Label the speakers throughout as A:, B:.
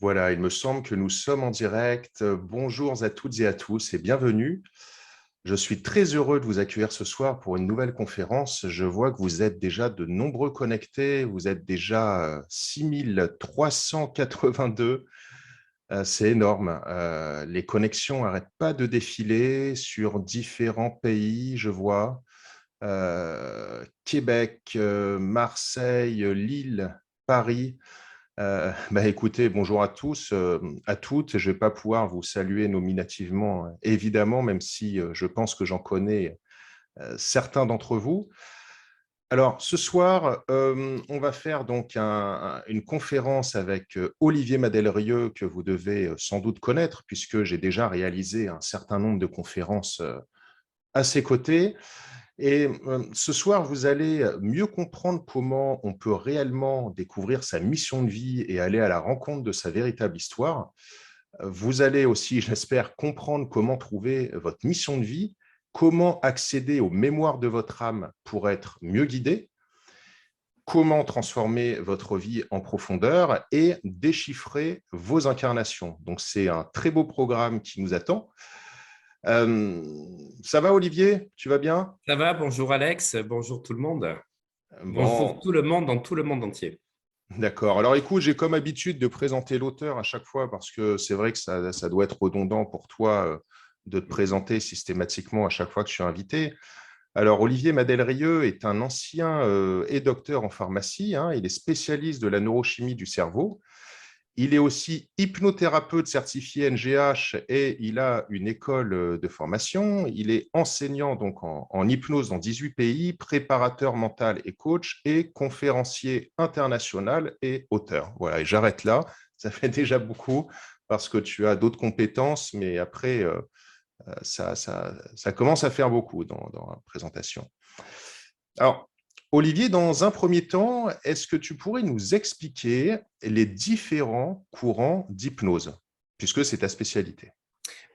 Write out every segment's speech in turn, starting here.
A: Voilà, il me semble que nous sommes en direct. Bonjour à toutes et à tous et bienvenue. Je suis très heureux de vous accueillir ce soir pour une nouvelle conférence. Je vois que vous êtes déjà de nombreux connectés. Vous êtes déjà 6382. C'est énorme. Les connexions n'arrêtent pas de défiler sur différents pays, je vois. Québec, Marseille, Lille, Paris. Écoutez, bonjour à tous, à toutes. Je ne vais pas pouvoir vous saluer nominativement, évidemment, même si je pense que j'en connais certains d'entre vous. Alors, ce soir, on va faire donc une conférence avec Olivier Madellerieux, que vous devez sans doute connaître, puisque j'ai déjà réalisé un certain nombre de conférences à ses côtés. Et ce soir, vous allez mieux comprendre comment on peut réellement découvrir sa mission de vie et aller à la rencontre de sa véritable histoire. Vous allez aussi, j'espère, comprendre comment trouver votre mission de vie, comment accéder aux mémoires de votre âme pour être mieux guidé, comment transformer votre vie en profondeur et déchiffrer vos incarnations. Donc, c'est un très beau programme qui nous attend. Ça va, Olivier? Tu vas bien?
B: Ça va, bonjour Alex, bonjour tout le monde. Bonjour
A: Bon,
B: tout le monde dans tout le monde entier.
A: d'accord. Alors écoute, j'ai comme habitude de présenter l'auteur à chaque fois parce que c'est vrai que ça doit être redondant pour toi de te présenter systématiquement à chaque fois que je suis invité. Alors Olivier Madellerieux est un ancien et docteur en pharmacie, hein. Il est spécialiste de la neurochimie du cerveau. Il est aussi hypnothérapeute certifié NGH et il a une école de formation. Il est enseignant donc en hypnose dans 18 pays, préparateur mental et coach et conférencier international et auteur. Voilà, et j'arrête là. Ça fait déjà beaucoup parce que tu as d'autres compétences, mais après, ça commence à faire beaucoup dans la présentation. Alors, Olivier, dans un premier temps, est-ce que tu pourrais nous expliquer les différents courants d'hypnose, puisque c'est ta spécialité?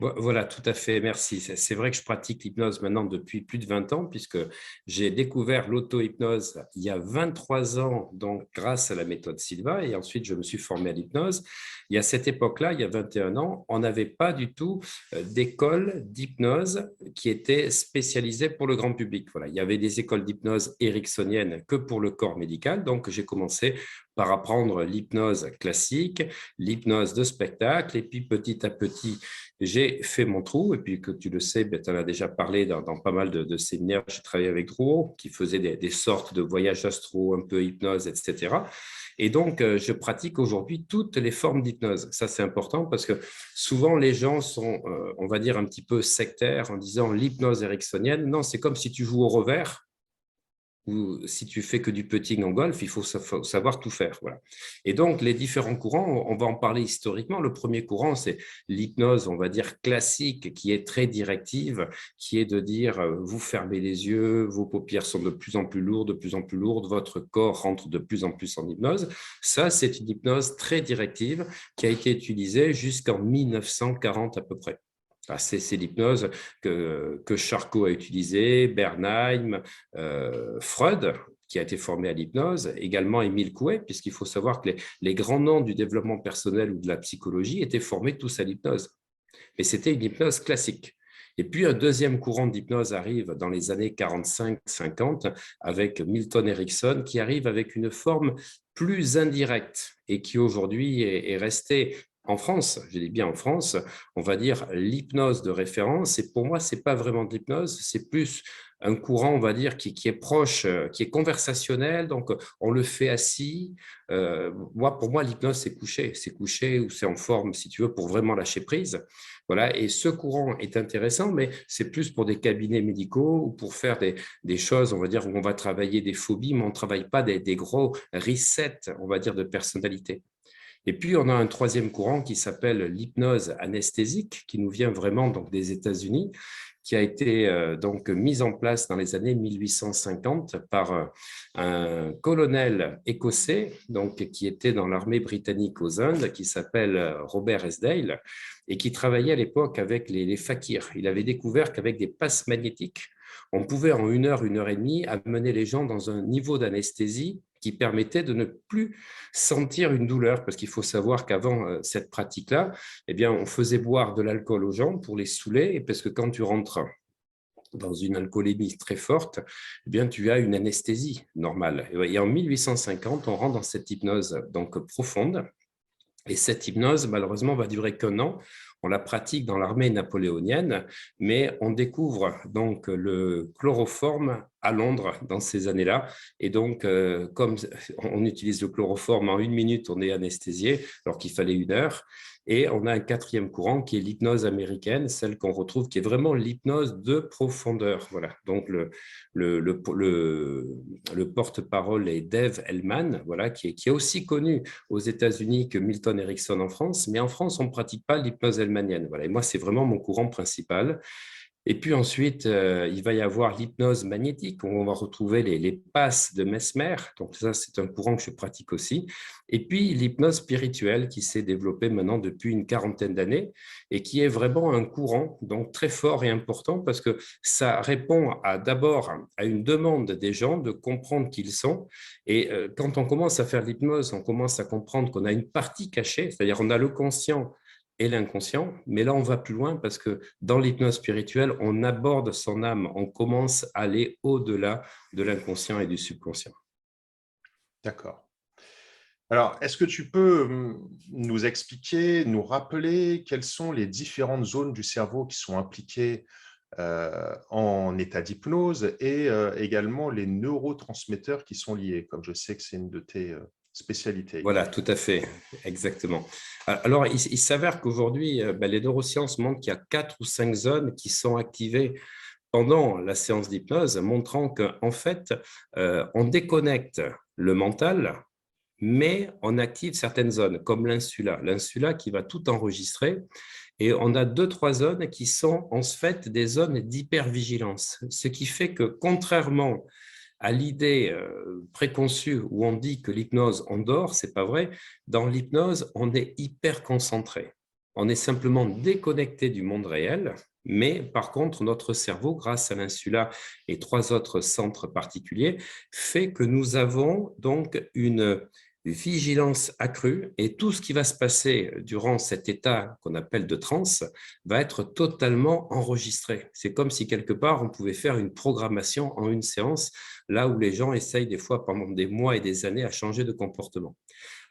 B: Voilà, tout à fait, merci. C'est vrai que je pratique l'hypnose maintenant depuis plus de 20 ans, puisque j'ai découvert l'auto-hypnose il y a 23 ans, donc grâce à la méthode Silva, et ensuite je me suis formé à l'hypnose. Et à cette époque-là, il y a 21 ans, on n'avait pas du tout d'école d'hypnose qui était spécialisée pour le grand public. Voilà, il y avait des écoles d'hypnose ericksoniennes que pour le corps médical, donc j'ai commencé par apprendre l'hypnose classique, l'hypnose de spectacle, et puis petit à petit, j'ai fait mon trou, et puis que tu le sais, tu en as déjà parlé dans pas mal de séminaires. J'ai travaillé avec Drouot, qui faisait des sortes de voyages astro, un peu hypnose, etc. Et donc, je pratique aujourd'hui toutes les formes d'hypnose. Ça, c'est important parce que souvent, les gens sont, on va dire, un petit peu sectaires en disant l'hypnose ericksonienne. Non, c'est comme si tu joues au revers ou si tu fais que du putting en golf, il faut savoir tout faire. Voilà. Et donc, les différents courants, on va en parler historiquement. Le premier courant, c'est l'hypnose, on va dire, classique, qui est très directive, qui est de dire, vous fermez les yeux, vos paupières sont de plus en plus lourdes, de plus en plus lourdes, votre corps rentre de plus en plus en hypnose. Ça, c'est une hypnose très directive qui a été utilisée jusqu'en 1940 à peu près. C'est l'hypnose que Charcot a utilisée, Bernheim, Freud, qui a été formé à l'hypnose, également Émile Coué, puisqu'il faut savoir que les grands noms du développement personnel ou de la psychologie étaient formés tous à l'hypnose. Mais c'était une hypnose classique. Et puis, un deuxième courant d'hypnose arrive dans les années 45-50 avec Milton Erickson, qui arrive avec une forme plus indirecte et qui aujourd'hui est restée en France, je dis bien en France, on va dire l'hypnose de référence. Et pour moi, ce n'est pas vraiment de l'hypnose, c'est plus un courant, on va dire, qui est proche, qui est conversationnel. Donc, on le fait assis. Pour moi, l'hypnose, c'est couché ou c'est en forme, si tu veux, pour vraiment lâcher prise. Voilà, et ce courant est intéressant, mais c'est plus pour des cabinets médicaux ou pour faire des choses, on va dire, où on va travailler des phobies, mais on ne travaille pas des gros resets, on va dire, de personnalité. Et puis, on a un troisième courant qui s'appelle l'hypnose anesthésique, qui nous vient vraiment donc, des États-Unis, qui a été donc mise en place dans les années 1850 par un colonel écossais donc, qui était dans l'armée britannique aux Indes, qui s'appelle Robert Esdale, et qui travaillait à l'époque avec les fakirs. Il avait découvert qu'avec des passes magnétiques, on pouvait en une heure et demie amener les gens dans un niveau d'anesthésie qui permettait de ne plus sentir une douleur, parce qu'il faut savoir qu'avant cette pratique-là, eh bien, on faisait boire de l'alcool aux gens pour les saouler, et parce que quand tu rentres dans une alcoolémie très forte, eh bien, tu as une anesthésie normale. Et en 1850, on rentre dans cette hypnose donc profonde. Et cette hypnose, malheureusement, va durer qu'1 an. On la pratique dans l'armée napoléonienne, mais on découvre donc le chloroforme à Londres dans ces années-là. Et donc, comme on utilise le chloroforme en 1 minute, on est anesthésié, alors qu'il fallait 1 heure. Et on a un 4e courant qui est l'hypnose américaine, celle qu'on retrouve, qui est vraiment l'hypnose de profondeur. Voilà. Donc, le porte-parole est Dave Hellman, voilà, qui est aussi connu aux États-Unis que Milton Erickson en France, mais en France, on ne pratique pas l'hypnose hellmanienne. Voilà. Et moi, c'est vraiment mon courant principal. Et puis ensuite, il va y avoir l'hypnose magnétique, où on va retrouver les passes de Mesmer. Donc ça, c'est un courant que je pratique aussi. Et puis l'hypnose spirituelle qui s'est développée maintenant depuis une 40aine d'années et qui est vraiment un courant donc très fort et important parce que ça répond d'abord à une demande des gens de comprendre qui ils sont. Et quand on commence à faire l'hypnose, on commence à comprendre qu'on a une partie cachée, c'est-à-dire on a le conscient et l'inconscient, mais là on va plus loin parce que dans l'hypnose spirituelle, on aborde son âme, on commence à aller au-delà de l'inconscient et du subconscient.
A: D'accord. Alors, est-ce que tu peux nous expliquer, nous rappeler quelles sont les différentes zones du cerveau qui sont impliquées en état d'hypnose et également les neurotransmetteurs qui sont liés, comme je sais que c'est une de tes spécialités
B: Voilà,
A: également.
B: tout à fait, exactement. Alors, il s'avère qu'aujourd'hui, les neurosciences montrent qu'il y a 4 ou 5 zones qui sont activées pendant la séance d'hypnose, montrant qu'en fait, on déconnecte le mental, mais on active certaines zones, comme l'insula. L'insula qui va tout enregistrer. Et on a 2-3 zones qui sont en fait des zones d'hypervigilance. Ce qui fait que, contrairement à l'idée préconçue où on dit que l'hypnose endort, ce n'est pas vrai. Dans l'hypnose, on est hyper concentré. On est simplement déconnecté du monde réel, mais par contre, notre cerveau, grâce à l'insula et 3 autres centres particuliers, fait que nous avons donc une vigilance accrue et tout ce qui va se passer durant cet état qu'on appelle de transe va être totalement enregistré. C'est comme si quelque part on pouvait faire une programmation en une séance, là où les gens essayent des fois pendant des mois et des années à changer de comportement.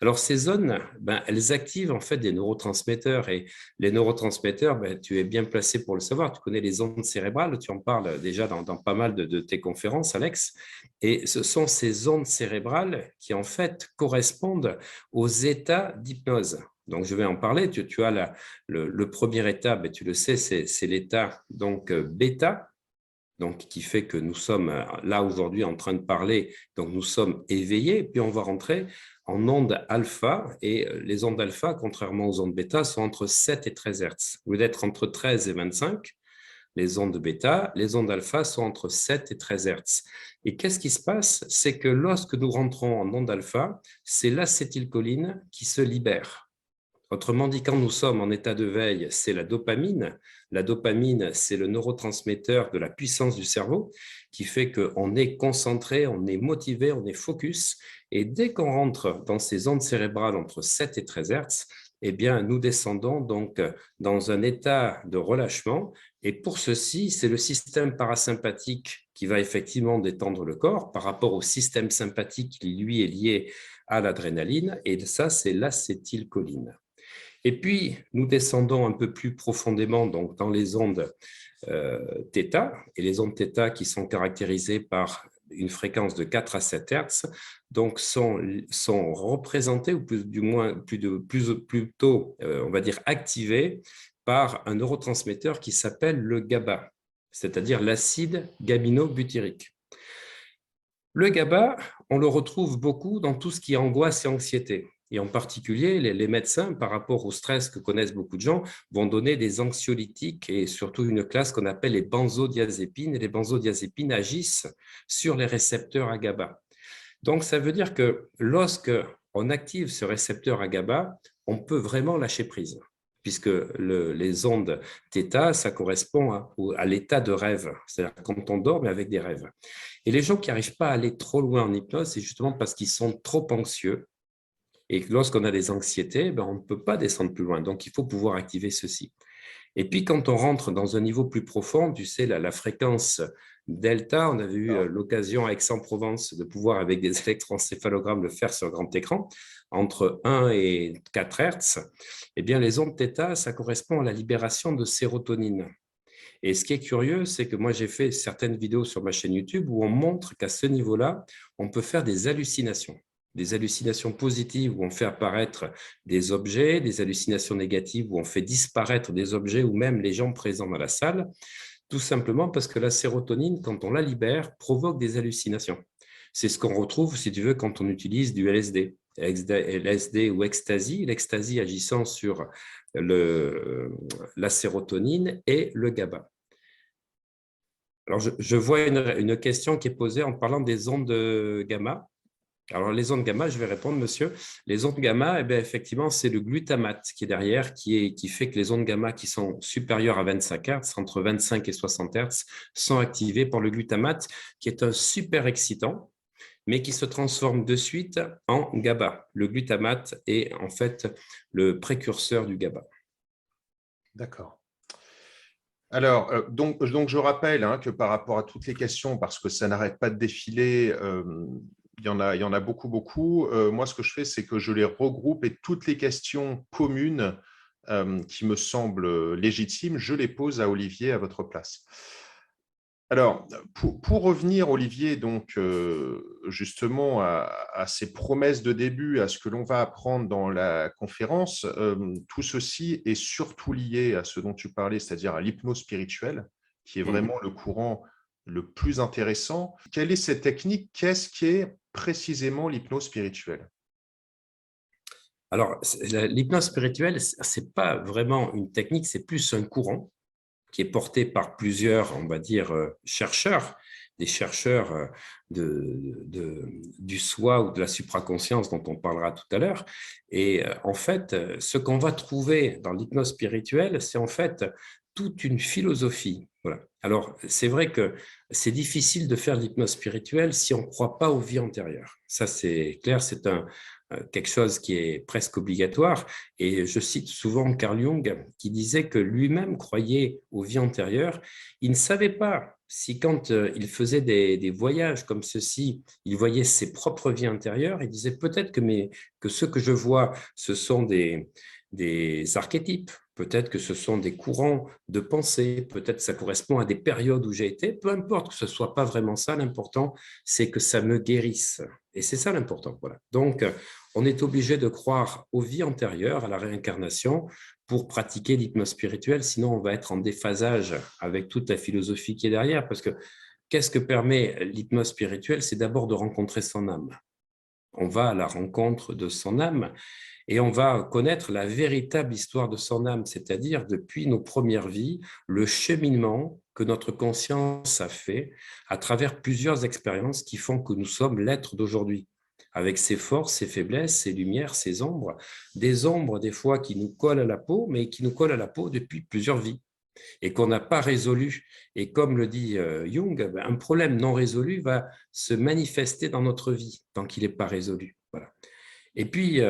B: Alors, ces zones, elles activent en fait des neurotransmetteurs et les neurotransmetteurs, tu es bien placé pour le savoir. Tu connais les ondes cérébrales, tu en parles déjà dans pas mal de tes conférences, Alex. Et ce sont ces ondes cérébrales qui en fait correspondent aux états d'hypnose. Donc, je vais en parler. Tu as le premier état, tu le sais, c'est l'état donc bêta. Donc, qui fait que nous sommes là aujourd'hui en train de parler, donc nous sommes éveillés, puis on va rentrer en ondes alpha, et les ondes alpha, contrairement aux ondes bêta, sont entre 7 et 13 Hertz. Vous êtes entre 13 et 25, les ondes bêta, les ondes alpha sont entre 7 et 13 Hertz. Et qu'est-ce qui se passe? C'est que lorsque nous rentrons en ondes alpha, c'est l'acétylcholine qui se libère. Autrement dit, quand nous sommes en état de veille, c'est la dopamine. La dopamine, c'est le neurotransmetteur de la puissance du cerveau qui fait qu'on est concentré, on est motivé, on est focus. Et dès qu'on rentre dans ces ondes cérébrales entre 7 et 13 Hertz, eh bien, nous descendons donc dans un état de relâchement. Et pour ceci, c'est le système parasympathique qui va effectivement détendre le corps par rapport au système sympathique qui, lui, est lié à l'adrénaline. Et ça, c'est l'acétylcholine. Et puis, nous descendons un peu plus profondément donc, dans les ondes θ, et les ondes θ qui sont caractérisées par une fréquence de 4 à 7 Hertz, donc sont représentées, ou plus, du moins plutôt, on va dire, activées par un neurotransmetteur qui s'appelle le GABA, c'est-à-dire l'acide gamino-butyrique. Le GABA, on le retrouve beaucoup dans tout ce qui est angoisse et anxiété. Et en particulier, les médecins, par rapport au stress que connaissent beaucoup de gens, vont donner des anxiolytiques et surtout une classe qu'on appelle les benzodiazépines. Et les benzodiazépines agissent sur les récepteurs à GABA. Donc, ça veut dire que lorsque on active ce récepteur à GABA, on peut vraiment lâcher prise. puisque les ondes θ, ça correspond à l'état de rêve, c'est-à-dire quand on dort, mais avec des rêves. Et les gens qui n'arrivent pas à aller trop loin en hypnose, c'est justement parce qu'ils sont trop anxieux. Et lorsqu'on a des anxiétés, ben, on ne peut pas descendre plus loin. Donc, il faut pouvoir activer ceci. Et puis, quand on rentre dans un niveau plus profond, tu sais, la fréquence delta, on avait eu l'occasion à Aix-en-Provence de pouvoir, avec des électroencéphalogrammes, le faire sur grand écran, entre 1 et 4 Hertz. Eh bien, les ondes θ, ça correspond à la libération de sérotonine. Et ce qui est curieux, c'est que moi, j'ai fait certaines vidéos sur ma chaîne YouTube où on montre qu'à ce niveau-là, on peut faire des hallucinations positives où on fait apparaître des objets, des hallucinations négatives où on fait disparaître des objets ou même les gens présents dans la salle, tout simplement parce que la sérotonine, quand on la libère, provoque des hallucinations. C'est ce qu'on retrouve, si tu veux, quand on utilise du LSD. LSD ou ecstasy, l'ecstasy agissant sur la sérotonine et le GABA. Alors, je vois une question qui est posée en parlant des ondes gamma. Alors, les ondes gamma, je vais répondre, monsieur. Les ondes gamma, eh bien, effectivement, c'est le glutamate qui est derrière, qui fait que les ondes gamma qui sont supérieures à 25 Hz, entre 25 et 60 Hz, sont activées par le glutamate, qui est un super excitant, mais qui se transforme de suite en GABA. Le glutamate est en fait le précurseur du GABA.
A: D'accord. Alors, donc je rappelle que par rapport à toutes les questions, parce que ça n'arrête pas de défiler, il y en a beaucoup, beaucoup. Moi, ce que je fais, c'est que je les regroupe et toutes les questions communes qui me semblent légitimes, je les pose à Olivier à votre place. Alors, pour revenir, Olivier, donc justement à ces promesses de début, à ce que l'on va apprendre dans la conférence, tout ceci est surtout lié à ce dont tu parlais, c'est-à-dire à l'hypnose spirituelle, qui est vraiment le courant le plus intéressant. Quelle est cette technique? Qu'est-ce qui est précisément l'hypnose spirituelle?
B: Alors, l'hypnose spirituelle, ce n'est pas vraiment une technique, c'est plus un courant qui est porté par plusieurs, on va dire, chercheurs, des chercheurs du soi ou de la supraconscience dont on parlera tout à l'heure. Et en fait, ce qu'on va trouver dans l'hypnose spirituelle, c'est en fait toute une philosophie. Voilà. Alors, c'est vrai que c'est difficile de faire de l'hypnose spirituelle si on ne croit pas aux vies antérieures. Ça, c'est clair, c'est quelque chose qui est presque obligatoire. Et je cite souvent Carl Jung qui disait que lui-même croyait aux vies antérieures. Il ne savait pas si quand il faisait des voyages comme ceci, il voyait ses propres vies antérieures. Il disait peut-être que ce que je vois, ce sont des archétypes. Peut-être que ce sont des courants de pensée, peut-être que ça correspond à des périodes où j'ai été. Peu importe que ce ne soit pas vraiment ça, l'important, c'est que ça me guérisse. Et c'est ça l'important. Voilà. Donc, on est obligé de croire aux vies antérieures, à la réincarnation, pour pratiquer l'hypnose spirituelle. Sinon, on va être en déphasage avec toute la philosophie qui est derrière. Parce que qu'est-ce que permet l'hypnose spirituelle? C'est d'abord de rencontrer son âme. On va à la rencontre de son âme. Et on va connaître la véritable histoire de son âme, c'est-à-dire depuis nos premières vies, le cheminement que notre conscience a fait à travers plusieurs expériences qui font que nous sommes l'être d'aujourd'hui, avec ses forces, ses faiblesses, ses lumières, ses ombres, des ombres des fois qui nous collent à la peau, mais qui nous collent à la peau depuis plusieurs vies et qu'on n'a pas résolu. Et comme le dit Jung, un problème non résolu va se manifester dans notre vie tant qu'il n'est pas résolu. Voilà. Et puis,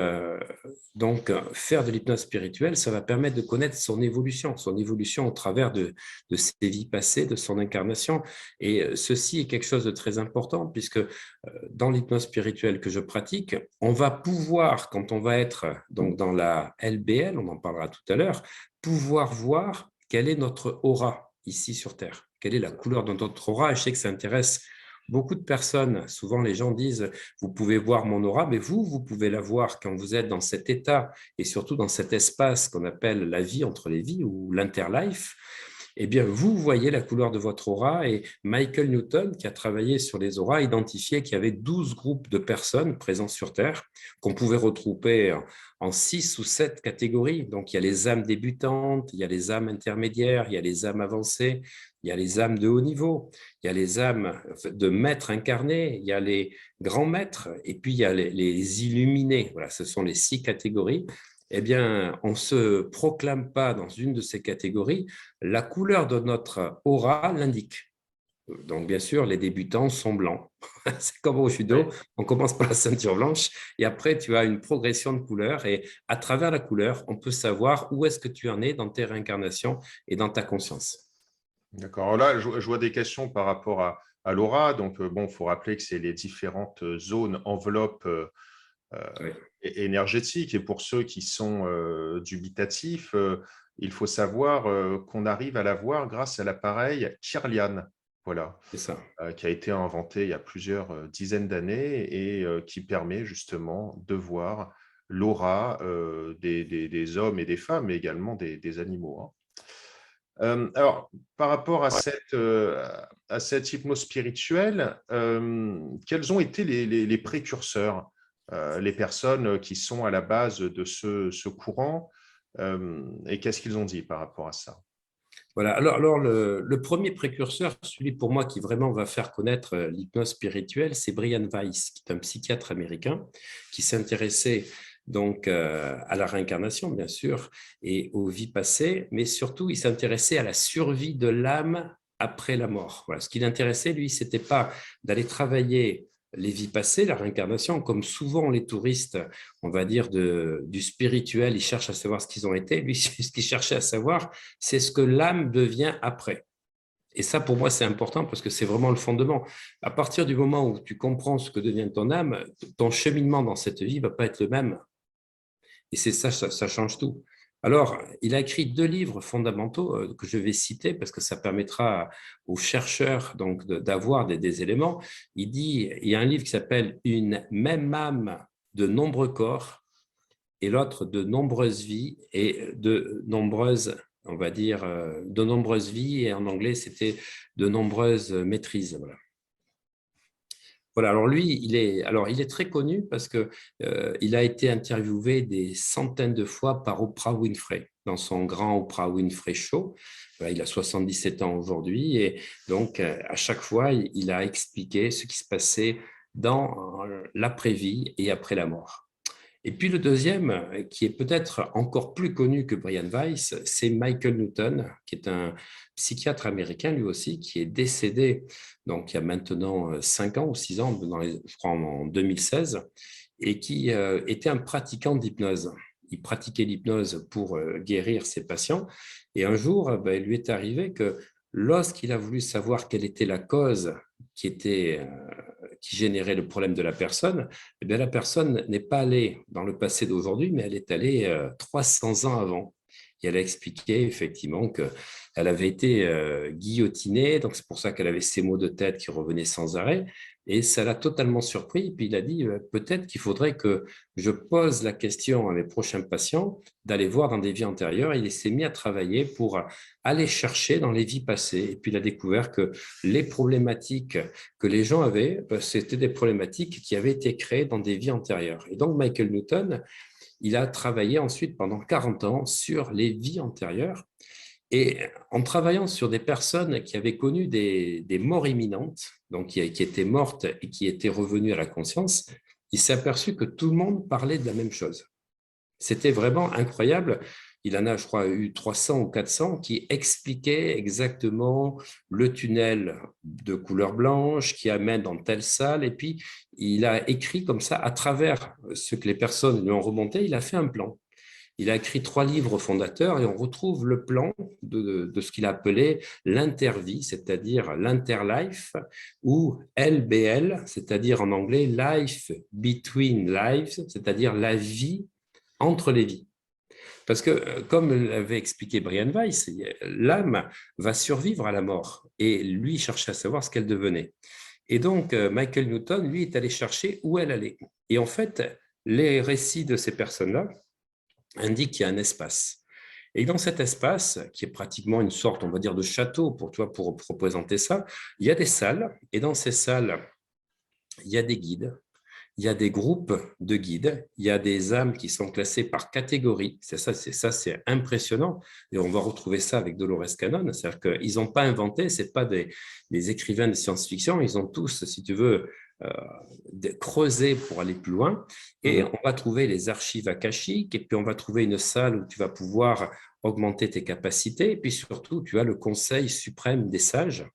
B: donc, faire de l'hypnose spirituelle, ça va permettre de connaître son évolution au travers de ses vies passées, de son incarnation. Et ceci est quelque chose de très important puisque dans l'hypnose spirituelle que je pratique, on va pouvoir, quand on va être donc, dans la LBL, on en parlera tout à l'heure, pouvoir voir quelle est notre aura ici sur Terre, quelle est la couleur de notre aura. Et je sais que ça intéresse beaucoup de personnes. Souvent, les gens disent « vous pouvez voir mon aura », mais vous pouvez la voir quand vous êtes dans cet état et surtout dans cet espace qu'on appelle la vie entre les vies ou l'interlife. Eh bien, vous voyez la couleur de votre aura et Michael Newton, qui a travaillé sur les auras, a identifié qu'il y avait 12 groupes de personnes présentes sur Terre qu'on pouvait retrouver en 6 ou 7 catégories. Donc, il y a les âmes débutantes, il y a les âmes intermédiaires, il y a les âmes avancées, il y a les âmes de haut niveau, il y a les âmes de maîtres incarnés, il y a les grands maîtres et puis il y a les illuminés. Voilà, ce sont les 6 catégories. eh bien, on ne se proclame pas dans une de ces catégories, la couleur de notre aura l'indique. Donc, bien sûr, les débutants sont blancs. C'est comme au judo,
A: Oui.
B: on commence par la ceinture blanche et après, tu as une progression de couleurs et à travers la couleur, on peut savoir où est-ce que tu en es dans tes réincarnations et dans ta conscience.
A: D'accord. Alors là, je vois des questions par rapport à l'aura. Donc, bon, il faut rappeler que c'est les différentes zones, enveloppes
B: Oui,
A: énergétiques. Et pour ceux qui sont dubitatifs, il faut savoir qu'on arrive à la voir grâce à l'appareil Kirlian. Voilà.
B: c'est ça.
A: Qui a été inventé il y a plusieurs dizaines d'années et qui permet justement de voir l'aura des hommes et des femmes, mais également des animaux, hein. Alors, par rapport à cette hypnose spirituelle, quels ont été les précurseurs, les personnes qui sont à la base de ce courant, et qu'est-ce qu'ils ont dit par rapport à ça?
B: Voilà. Alors le premier précurseur, celui pour moi qui vraiment va faire connaître l'hypnose spirituelle, c'est Brian Weiss, qui est un psychiatre américain qui s'intéressait donc à la réincarnation, bien sûr, et aux vies passées, mais surtout, il s'intéressait à la survie de l'âme après la mort. Voilà. Ce qui l'intéressait, lui, c'était pas d'aller travailler les vies passées, la réincarnation, comme souvent les touristes, on va dire, du spirituel, ils cherchent à savoir ce qu'ils ont été. Lui, ce qu'il cherchait à savoir, c'est ce que l'âme devient après. Et ça, pour moi, c'est important parce que c'est vraiment le fondement. À partir du moment où tu comprends ce que devient ton âme, ton cheminement dans cette vie ne va pas être le même. Et c'est ça, ça change tout. Alors, il a écrit 2 livres fondamentaux que je vais citer parce que ça permettra aux chercheurs donc d'avoir des éléments. Il y a un livre qui s'appelle Une même âme de nombreux corps et l'autre de nombreuses vies et de nombreuses, on va dire, de nombreuses vies, et en anglais, c'était de nombreuses maîtrises. Voilà. Voilà, alors lui, il est très connu parce que il a été interviewé des centaines de fois par Oprah Winfrey dans son grand Oprah Winfrey Show. Il a 77 ans aujourd'hui et donc à chaque fois, il a expliqué ce qui se passait dans l'après-vie et après la mort. Et puis le deuxième, qui est peut-être encore plus connu que Brian Weiss, c'est Michael Newton, qui est un psychiatre américain lui aussi, qui est décédé donc il y a maintenant 5 ans ou 6 ans, je crois en 2016, et qui était un pratiquant d'hypnose. Il pratiquait l'hypnose pour guérir ses patients. Et un jour, il lui est arrivé que lorsqu'il a voulu savoir quelle était la cause qui générait le problème de la personne, eh bien, la personne n'est pas allée dans le passé d'aujourd'hui, mais elle est allée 300 ans avant. Et elle a expliqué effectivement qu'elle avait été guillotinée, donc c'est pour ça qu'elle avait ces maux de tête qui revenaient sans arrêt. Et ça l'a totalement surpris. Et puis il a dit, peut-être qu'il faudrait que je pose la question à mes prochains patients d'aller voir dans des vies antérieures. Et il s'est mis à travailler pour aller chercher dans les vies passées. Et puis il a découvert que les problématiques que les gens avaient, c'était des problématiques qui avaient été créées dans des vies antérieures. Et donc Michael Newton, il a travaillé ensuite pendant 40 ans sur les vies antérieures. Et en travaillant sur des personnes qui avaient connu des morts imminentes, donc qui étaient mortes et qui étaient revenues à la conscience, il s'est aperçu que tout le monde parlait de la même chose. C'était vraiment incroyable. Il en a, je crois, eu 300 ou 400 qui expliquaient exactement le tunnel de couleur blanche qui amène dans telle salle. Et puis, il a écrit comme ça, à travers ce que les personnes lui ont remonté, il a fait un plan. Il a écrit 3 livres fondateurs et on retrouve le plan de ce qu'il a appelé l'intervie, c'est-à-dire l'interlife, ou LBL, c'est-à-dire en anglais life between lives, c'est-à-dire la vie entre les vies. Parce que, comme l'avait expliqué Brian Weiss, l'âme va survivre à la mort et lui cherchait à savoir ce qu'elle devenait. Et donc, Michael Newton, lui, est allé chercher où elle allait. Et en fait, les récits de ces personnes-là indiquent qu'il y a un espace. Et dans cet espace, qui est pratiquement une sorte, on va dire, de château pour toi, pour représenter ça, il y a des salles. Et dans ces salles, il y a des guides, il y a des groupes de guides, il y a des âmes qui sont classées par catégorie. C'est impressionnant. Et on va retrouver ça avec Dolores Cannon. C'est-à-dire qu'ils n'ont pas inventé, ce n'est pas des écrivains de science-fiction, ils ont tous, si tu veux, creuser pour aller plus loin. Et
A: Mhm.
B: on va trouver les archives akashiques, et puis on va trouver une salle où tu vas pouvoir augmenter tes capacités. Et puis surtout, tu as le Conseil suprême des sages,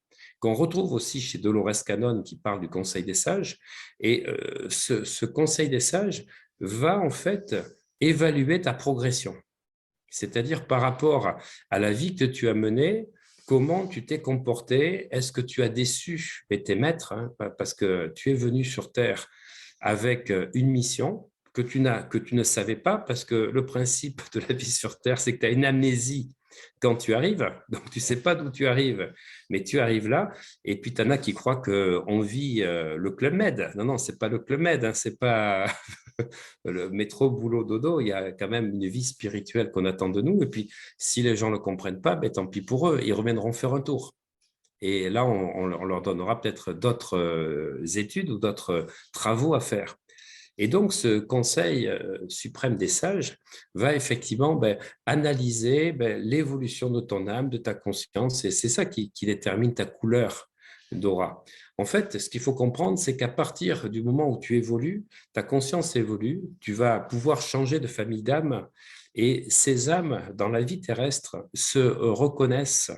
B: qu'on retrouve aussi chez Dolores Cannon, qui parle du Conseil des sages. Et ce Conseil des sages va en fait évaluer ta progression. C'est-à-dire par rapport à la vie que tu as menée, comment tu t'es comporté, est-ce que tu as déçu tes maîtres, hein, parce que tu es venu sur Terre avec une mission que tu ne savais pas, parce que le principe de la vie sur Terre, c'est que tu as une amnésie quand tu arrives, donc tu ne sais pas d'où tu arrives, mais tu arrives là, et puis tu en as qui croient qu'on vit le Club Med. Non, non, ce n'est pas le Club Med, hein, c'est pas le métro, boulot, dodo, il y a quand même une vie spirituelle qu'on attend de nous, et puis si les gens ne le comprennent pas, ben, tant pis pour eux, ils reviendront faire un tour. Et là, on leur donnera peut-être d'autres études ou d'autres travaux à faire. Et donc, ce Conseil suprême des sages va effectivement analyser l'évolution de ton âme, de ta conscience, et c'est ça qui détermine ta couleur d'aura. En fait, ce qu'il faut comprendre, c'est qu'à partir du moment où tu évolues, ta conscience évolue, tu vas pouvoir changer de famille d'âmes, et ces âmes, dans la vie terrestre, se reconnaissent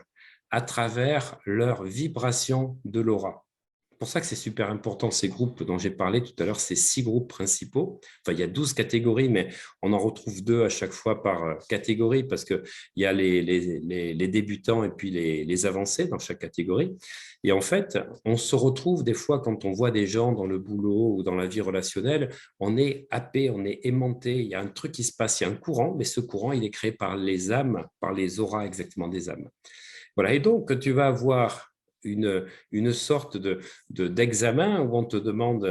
B: à travers leur vibration de l'aura. C'est pour ça que c'est super important, ces groupes dont j'ai parlé tout à l'heure, ces 6 groupes principaux. Enfin, il y a 12 catégories, mais on en retrouve 2 à chaque fois par catégorie, parce qu'il y a les débutants et puis les avancés dans chaque catégorie. Et en fait, on se retrouve des fois quand on voit des gens dans le boulot ou dans la vie relationnelle, on est happé, on est aimanté, il y a un truc qui se passe, il y a un courant, mais ce courant, il est créé par les âmes, par les auras exactement des âmes. Voilà, et donc tu vas avoir une sorte d'examen où on te demande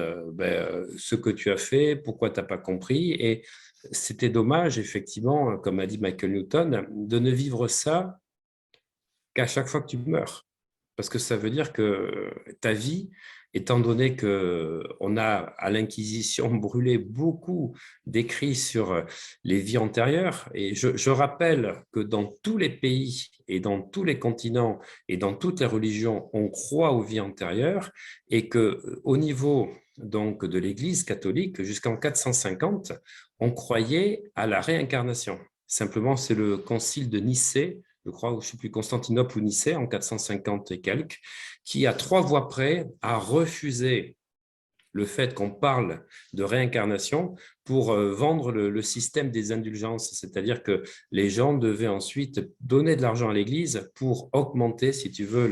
B: ce que tu as fait, pourquoi tu n'as pas compris. Et c'était dommage, effectivement, comme a dit Michael Newton, de ne vivre ça qu'à chaque fois que tu meurs. Parce que ça veut dire que ta vie, étant donné qu'on a à l'Inquisition brûlé beaucoup d'écrits sur les vies antérieures, et je rappelle que dans tous les pays et dans tous les continents et dans toutes les religions, on croit aux vies antérieures, et qu'au niveau donc, de l'Église catholique, jusqu'en 450, on croyait à la réincarnation. Simplement, c'est le concile de Nicée, je crois, je ne sais plus, Constantinople ou Nicée, en 450 et quelques, qui, à 3 voix près, a refusé le fait qu'on parle de réincarnation pour vendre le système des indulgences, c'est-à-dire que les gens devaient ensuite donner de l'argent à l'Église pour augmenter, si tu veux,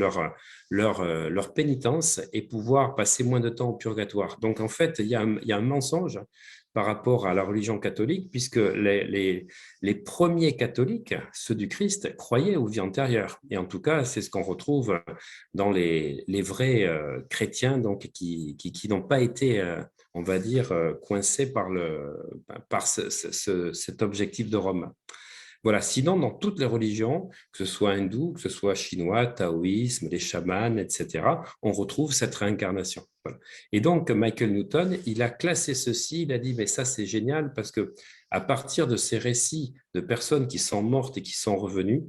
B: leur pénitence et pouvoir passer moins de temps au purgatoire. Donc, en fait, il y a un mensonge par rapport à la religion catholique, puisque les premiers catholiques, ceux du Christ, croyaient aux vies antérieures. Et en tout cas, c'est ce qu'on retrouve dans les vrais chrétiens donc, qui n'ont pas été, on va dire, coincés par cet objectif de Rome. Voilà. Sinon, dans toutes les religions, que ce soit hindou, que ce soit chinois, taoïsme, les chamans, etc., on retrouve cette réincarnation. Voilà. Et donc, Michael Newton, il a classé ceci, il a dit, mais ça, c'est génial parce que à partir de ces récits de personnes qui sont mortes et qui sont revenues,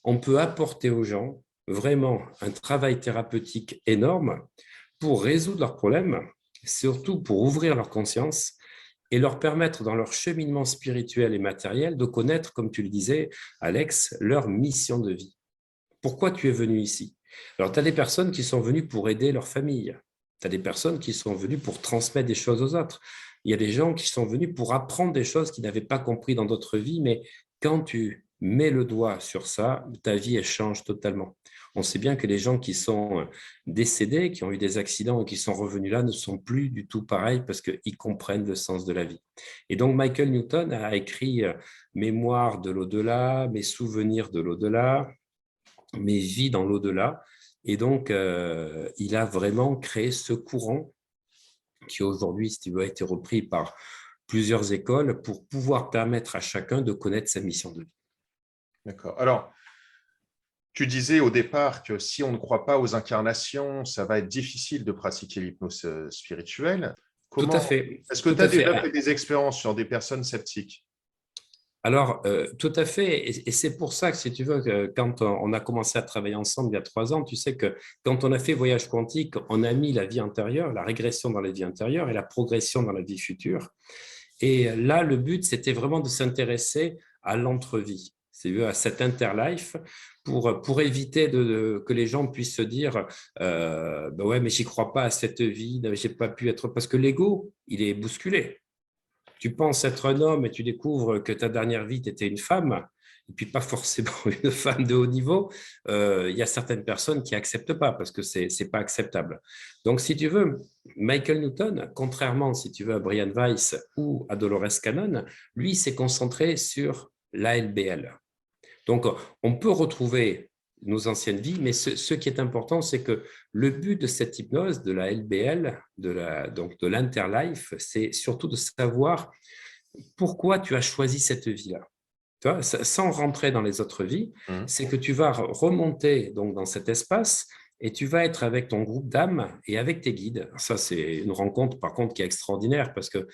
B: on peut apporter aux gens vraiment un travail thérapeutique énorme pour résoudre leurs problèmes, surtout pour ouvrir leur conscience et leur permettre dans leur cheminement spirituel et matériel de connaître, comme tu le disais, Alex, leur mission de vie. Pourquoi tu es venu ici? Alors, tu as des personnes qui sont venues pour aider leur famille. Tu as des personnes qui sont venues pour transmettre des choses aux autres. Il y a des gens qui sont venus pour apprendre des choses qu'ils n'avaient pas compris dans d'autres vies, mais quand tu mets le doigt sur ça, ta vie, elle change totalement. On sait bien que les gens qui sont décédés, qui ont eu des accidents et qui sont revenus là ne sont plus du tout pareils parce qu'ils comprennent le sens de la vie. Et donc, Michael Newton a écrit Mémoire de l'au-delà, Mes souvenirs de l'au-delà, Mes vies dans l'au-delà. Et donc, il a vraiment créé ce courant qui aujourd'hui, si tu veux, a été repris par plusieurs écoles pour pouvoir permettre à chacun de connaître sa mission de vie.
A: D'accord. Alors, tu disais au départ que si on ne croit pas aux incarnations, ça va être difficile de pratiquer l'hypnose spirituelle.
B: Tout à
A: Comment
B: fait,
A: Est-ce que
B: tout
A: tu as
B: à fait.
A: déjà fait des expériences sur des personnes sceptiques?
B: Alors, tout à fait. Et c'est pour ça que, si tu veux, que quand on a commencé à travailler ensemble il y a 3 ans, tu sais que quand on a fait Voyage quantique, on a mis la vie intérieure, la régression dans la vie intérieure et la progression dans la vie future. Et là, le but, c'était vraiment de s'intéresser à l'entrevie, c'est-à-dire à cet interlife, pour éviter que les gens puissent se dire ben ouais, mais j'y crois pas à cette vie, j'ai pas pu être… Parce que l'ego, il est bousculé. Tu penses être un homme et tu découvres que ta dernière vie, tu étais une femme, et puis pas forcément une femme de haut niveau, il y a certaines personnes qui n'acceptent pas parce que ce n'est pas acceptable. Donc, si tu veux, Michael Newton, contrairement, si tu veux, à Brian Weiss ou à Dolores Cannon, lui s'est concentré sur l'ALBL. Donc, on peut retrouver nos anciennes vies, mais ce qui est important, c'est que le but de cette hypnose, de la LBL, donc de l'interlife, c'est surtout de savoir pourquoi tu as choisi cette vie-là. Tu vois, sans rentrer dans les autres vies, c'est que tu vas remonter donc, dans cet espace et tu vas être avec ton groupe d'âmes et avec tes guides. Ça, c'est une rencontre, par contre, qui est extraordinaire parce que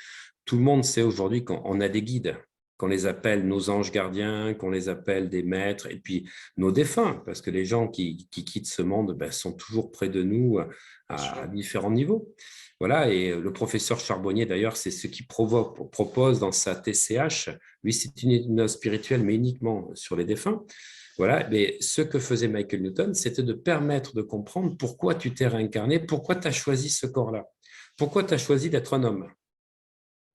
B: tout le monde sait aujourd'hui qu'on a des guides, qu'on les appelle nos anges gardiens, qu'on les appelle des maîtres, et puis nos défunts, parce que les gens qui quittent ce monde ben, sont toujours près de nous à différents niveaux. Voilà, et le professeur Charbonnier, d'ailleurs, c'est ce qu'il propose dans sa TCH. Lui, c'est une hypnose spirituelle, mais uniquement sur les défunts. Voilà, mais ce que faisait Michael Newton, c'était de permettre de comprendre pourquoi tu t'es réincarné, pourquoi tu as choisi ce corps-là, pourquoi tu as choisi d'être un homme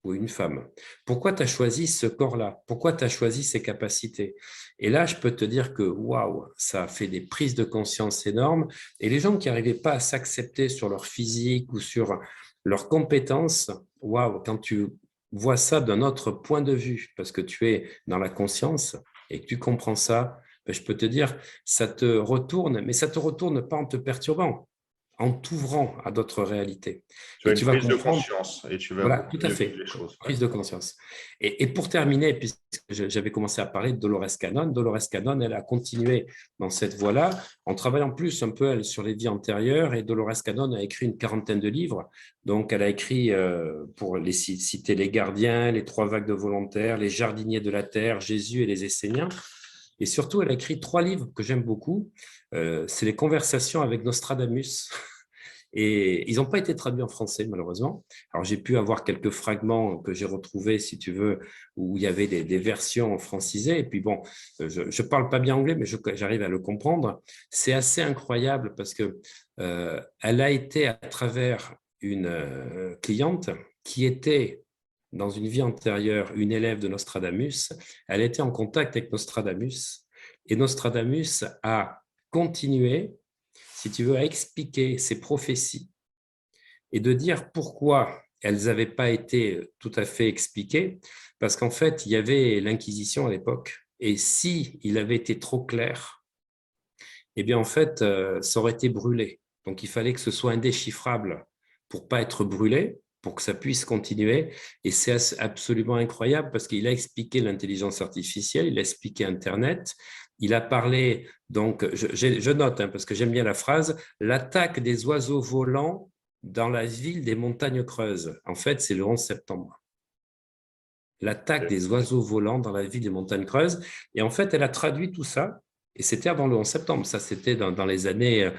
B: ou une femme. Pourquoi tu as choisi ce corps-là? Pourquoi tu as choisi ces capacités? Et là, je peux te dire que waouh, ça a fait des prises de conscience énormes. Et les gens qui n'arrivaient pas à s'accepter sur leur physique ou sur leurs compétences, waouh, quand tu vois ça d'un autre point de vue, parce que tu es dans la conscience et que tu comprends ça, ben, je peux te dire, ça te retourne, mais ça ne te retourne pas en te perturbant, en t'ouvrant à d'autres réalités.
A: Tu as
B: Et
A: une
B: tu vas
A: prise de
B: comprendre…
A: conscience et tu vas
B: Voilà,
A: beaucoup
B: tout à
A: mieux vivre
B: fait,
A: les choses. Ouais.
B: prise de conscience. Et pour terminer, puisque j'avais commencé à parler de Dolores Cannon, Dolores Cannon, elle a continué dans cette voie-là, en travaillant plus un peu elle, sur les vies antérieures, et Dolores Cannon a écrit une quarantaine de livres. Donc, elle a écrit, pour les citer, Les Gardiens, Les 3 vagues de volontaires, Les Jardiniers de la Terre, Jésus et les Esséniens. Et surtout, elle a écrit 3 livres que j'aime beaucoup. C'est Les Conversations avec Nostradamus. Et ils n'ont pas été traduits en français, malheureusement. Alors, j'ai pu avoir quelques fragments que j'ai retrouvés, si tu veux, où il y avait des versions francisées. Et puis, bon, je ne parle pas bien anglais, mais j'arrive à le comprendre. C'est assez incroyable parce que elle a été à travers une cliente qui était dans une vie antérieure une élève de Nostradamus. Elle était en contact avec Nostradamus et Nostradamus a continué, si tu veux, à expliquer ces prophéties et de dire pourquoi elles n'avaient pas été tout à fait expliquées, parce qu'en fait, il y avait l'Inquisition à l'époque, et si il avait été trop clair, eh bien, en fait, ça aurait été brûlé. Donc, il fallait que ce soit indéchiffrable pour ne pas être brûlé, pour que ça puisse continuer. Et c'est absolument incroyable parce qu'il a expliqué l'intelligence artificielle, il a expliqué Internet, il a parlé, donc, je note, hein, parce que j'aime bien la phrase, l'attaque des oiseaux volants dans la ville des montagnes creuses. En fait, c'est le 11 septembre. L'attaque des oiseaux volants dans la ville des montagnes creuses. Et en fait, elle a traduit tout ça. Et c'était avant le 11 septembre. Ça, c'était dans les années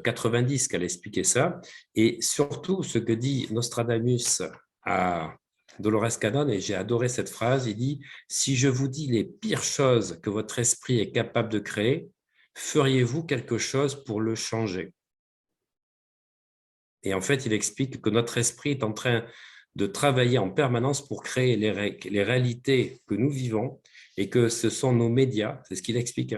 B: 90 qu'elle expliquait ça. Et surtout, ce que dit Nostradamus à Dolores Cannon, et j'ai adoré cette phrase, il dit « Si je vous dis les pires choses que votre esprit est capable de créer, feriez-vous quelque chose pour le changer ?» Et en fait, il explique que notre esprit est en train de travailler en permanence pour créer les réalités que nous vivons et que ce sont nos médias, c'est ce qu'il explique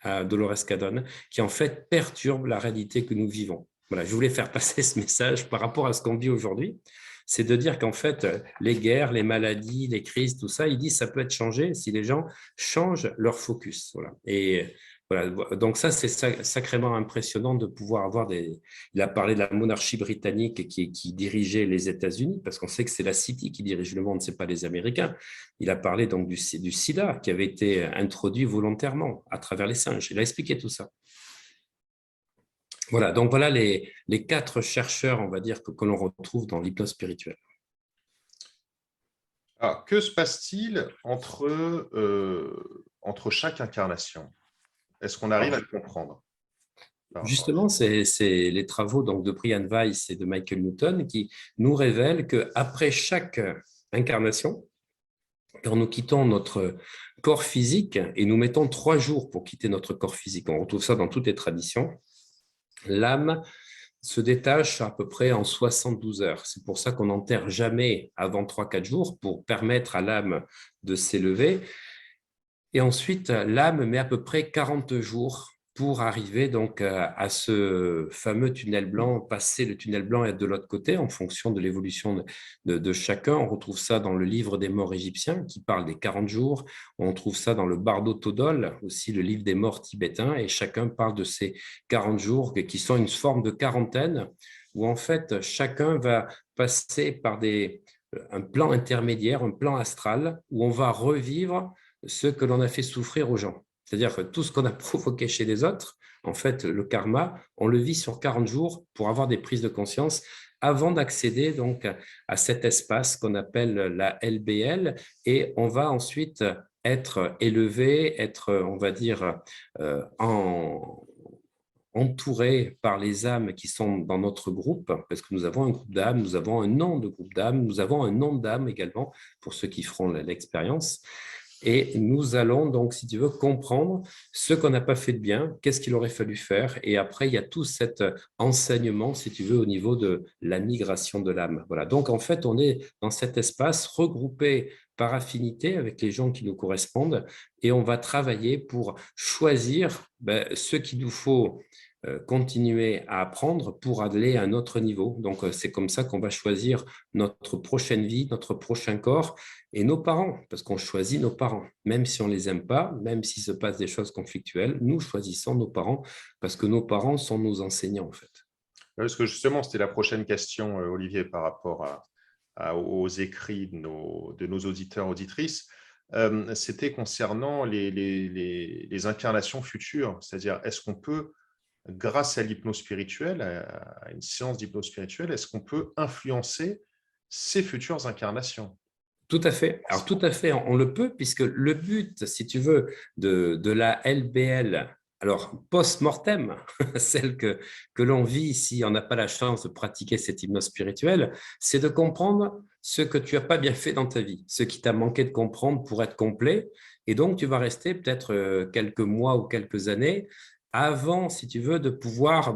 B: à Dolores Cannon, qui en fait perturbent la réalité que nous vivons. Voilà, je voulais faire passer ce message par rapport à ce qu'on vit aujourd'hui, c'est de dire qu'en fait, les guerres, les maladies, les crises, tout ça, il dit ça peut être changé si les gens changent leur focus. Voilà. Et voilà, donc ça, c'est sacrément impressionnant de pouvoir avoir des… Il a parlé de la monarchie britannique qui dirigeait les États-Unis, parce qu'on sait que c'est la City qui dirige le monde, ce n'est pas les Américains. Il a parlé donc du sida qui avait été introduit volontairement à travers les singes. Il a expliqué tout ça. Voilà, donc voilà les 4 chercheurs, on va dire, que l'on retrouve dans l'hypnose spirituelle.
A: Alors, que se passe-t-il entre chaque incarnation? Est-ce qu'on arrive à
B: Alors,
A: le comprendre par rapport à ça?
B: justement, c'est les travaux donc, de Brian Weiss et de Michael Newton qui nous révèlent qu'après chaque incarnation, quand nous quittons notre corps physique et nous mettons 3 jours pour quitter notre corps physique, on retrouve ça dans toutes les traditions, l'âme se détache à peu près en 72 heures. C'est pour ça qu'on n'enterre jamais avant 3 4 jours pour permettre à l'âme de s'élever. Et ensuite, l'âme met à peu près 40 jours pour arriver donc à ce fameux tunnel blanc, passer le tunnel blanc et être de l'autre côté en fonction de l'évolution de chacun. On retrouve ça dans le livre des morts égyptiens qui parle des 40 jours. On trouve ça dans le Bardo Todol, aussi le livre des morts tibétains, et chacun parle de ces 40 jours qui sont une forme de quarantaine où en fait chacun va passer par un plan intermédiaire, un plan astral où on va revivre ce que l'on a fait souffrir aux gens. C'est-à-dire que tout ce qu'on a provoqué chez les autres, en fait, le karma, on le vit sur 40 jours pour avoir des prises de conscience avant d'accéder donc à cet espace qu'on appelle la LBL, et on va ensuite être élevé, être, on va dire, entouré par les âmes qui sont dans notre groupe, parce que nous avons un groupe d'âmes, nous avons un nom de groupe d'âmes, nous avons un nom d'âme également, pour ceux qui feront l'expérience. Et nous allons donc, si tu veux, comprendre ce qu'on n'a pas fait de bien, qu'est-ce qu'il aurait fallu faire. Et après, il y a tout cet enseignement, si tu veux, au niveau de la migration de l'âme. Voilà. Donc, en fait, on est dans cet espace regroupé par affinité avec les gens qui nous correspondent et on va travailler pour choisir ce qu'il nous faut continuer à apprendre pour aller à un autre niveau. Donc, c'est comme ça qu'on va choisir notre prochaine vie, notre prochain corps et nos parents, parce qu'on choisit nos parents. Même si on ne les aime pas, même s'il se passe des choses conflictuelles, nous choisissons nos parents parce que nos parents sont nos enseignants, en fait.
A: Parce que justement, c'était la prochaine question, Olivier, par rapport aux écrits de nos auditeurs, auditrices. C'était concernant les incarnations futures, c'est-à-dire est-ce qu'on peut, grâce à l'hypnose spirituelle, à une séance d'hypnose spirituelle, est-ce qu'on peut influencer ces futures incarnations?
B: Tout à fait. Alors, tout à fait, on le peut, puisque le but, si tu veux, de la LBL, alors post-mortem, celle que l'on vit si on n'a pas la chance de pratiquer cette hypnose spirituelle, c'est de comprendre ce que tu n'as pas bien fait dans ta vie, ce qui t'a manqué de comprendre pour être complet. Et donc, tu vas rester peut-être quelques mois ou quelques années avant, si tu veux, de pouvoir,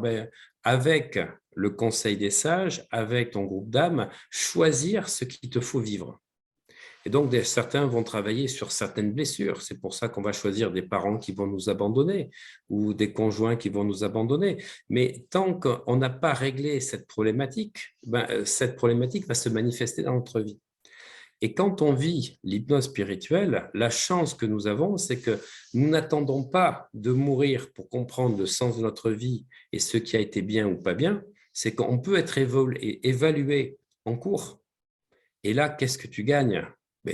B: avec le conseil des sages, avec ton groupe d'âmes, choisir ce qu'il te faut vivre. Et donc, certains vont travailler sur certaines blessures. C'est pour ça qu'on va choisir des parents qui vont nous abandonner ou des conjoints qui vont nous abandonner. Mais tant qu'on n'a pas réglé cette problématique va se manifester dans notre vie. Et quand on vit l'hypnose spirituelle, la chance que nous avons, c'est que nous n'attendons pas de mourir pour comprendre le sens de notre vie et ce qui a été bien ou pas bien. C'est qu'on peut être évalué en cours. Et là, qu'est-ce que tu gagnes?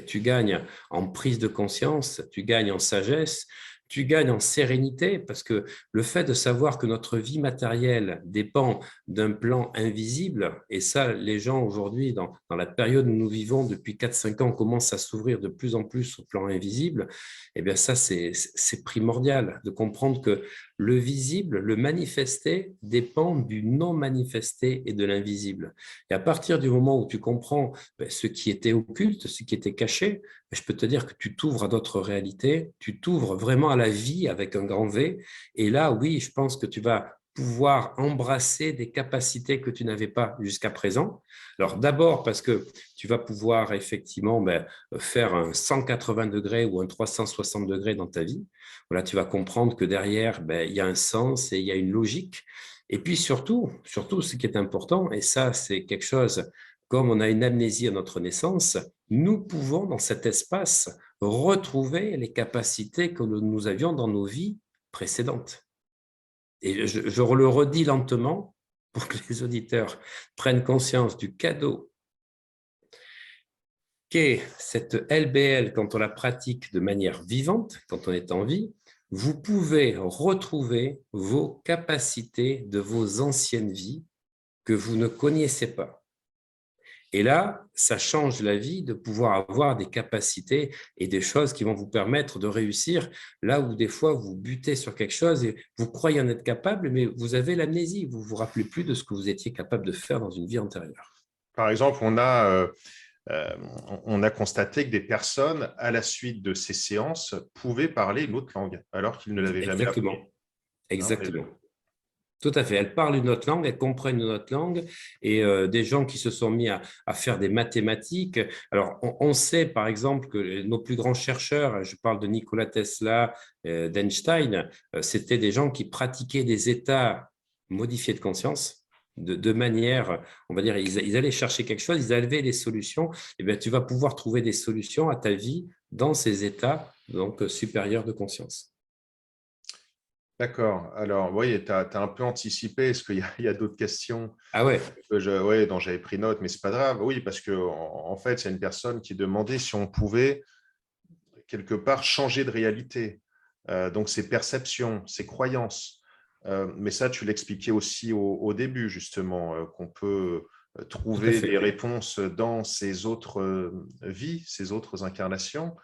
B: Tu gagnes en prise de conscience, tu gagnes en sagesse, tu gagnes en sérénité, parce que le fait de savoir que notre vie matérielle dépend d'un plan invisible, et ça, les gens aujourd'hui, dans la période où nous vivons depuis 4 5 ans, commencent à s'ouvrir de plus en plus au plan invisible, eh bien ça, c'est primordial de comprendre que le visible, le manifesté, dépend du non manifesté et de l'invisible. Et à partir du moment où tu comprends ce qui était occulte, ce qui était caché, je peux te dire que tu t'ouvres à d'autres réalités, tu t'ouvres vraiment à la vie avec un grand V. Et là, oui, je pense que tu vas pouvoir embrasser des capacités que tu n'avais pas jusqu'à présent. Alors d'abord parce que tu vas pouvoir effectivement faire un 180 degrés ou un 360 degrés dans ta vie. Voilà, tu vas comprendre que derrière, il y a un sens et il y a une logique. Et puis surtout, ce qui est important, et ça c'est quelque chose, comme on a une amnésie à notre naissance, nous pouvons dans cet espace retrouver les capacités que nous avions dans nos vies précédentes. Et je le redis lentement pour que les auditeurs prennent conscience du cadeau qu'est cette LBL quand on la pratique de manière vivante, quand on est en vie. Vous pouvez retrouver vos capacités de vos anciennes vies que vous ne connaissez pas. Et là, ça change la vie de pouvoir avoir des capacités et des choses qui vont vous permettre de réussir là où des fois vous butez sur quelque chose et vous croyez en être capable, mais vous avez l'amnésie, vous ne vous rappelez plus de ce que vous étiez capable de faire dans une vie antérieure.
A: Par exemple, euh, on a constaté que des personnes, à la suite de ces séances, pouvaient parler une autre langue, alors qu'ils ne l'avaient jamais appris.
B: Exactement,
A: Hein,
B: exactement. Tout à fait. Elles parlent une autre langue, elles comprennent une autre langue et des gens qui se sont mis à faire des mathématiques. Alors, on sait par exemple que nos plus grands chercheurs, je parle de Nikola Tesla, d'Einstein, c'était des gens qui pratiquaient des états modifiés de conscience. De manière, on va dire, ils allaient chercher quelque chose, ils avaient des solutions. Et bien, tu vas pouvoir trouver des solutions à ta vie dans ces états donc supérieurs de conscience.
A: d'accord. Alors, oui, tu as un peu anticipé. Est-ce qu'il y a d'autres questions
B: Ah ouais,
A: ouais, dont j'avais pris note, mais ce n'est pas grave. Oui, parce en fait, c'est une personne qui demandait si on pouvait, quelque part, changer de réalité. Donc, ses perceptions, ses croyances. Mais ça, tu l'expliquais aussi au début, justement, qu'on peut
B: tout à
A: trouver des
B: fait.
A: réponses dans ces autres vies, ces autres incarnations.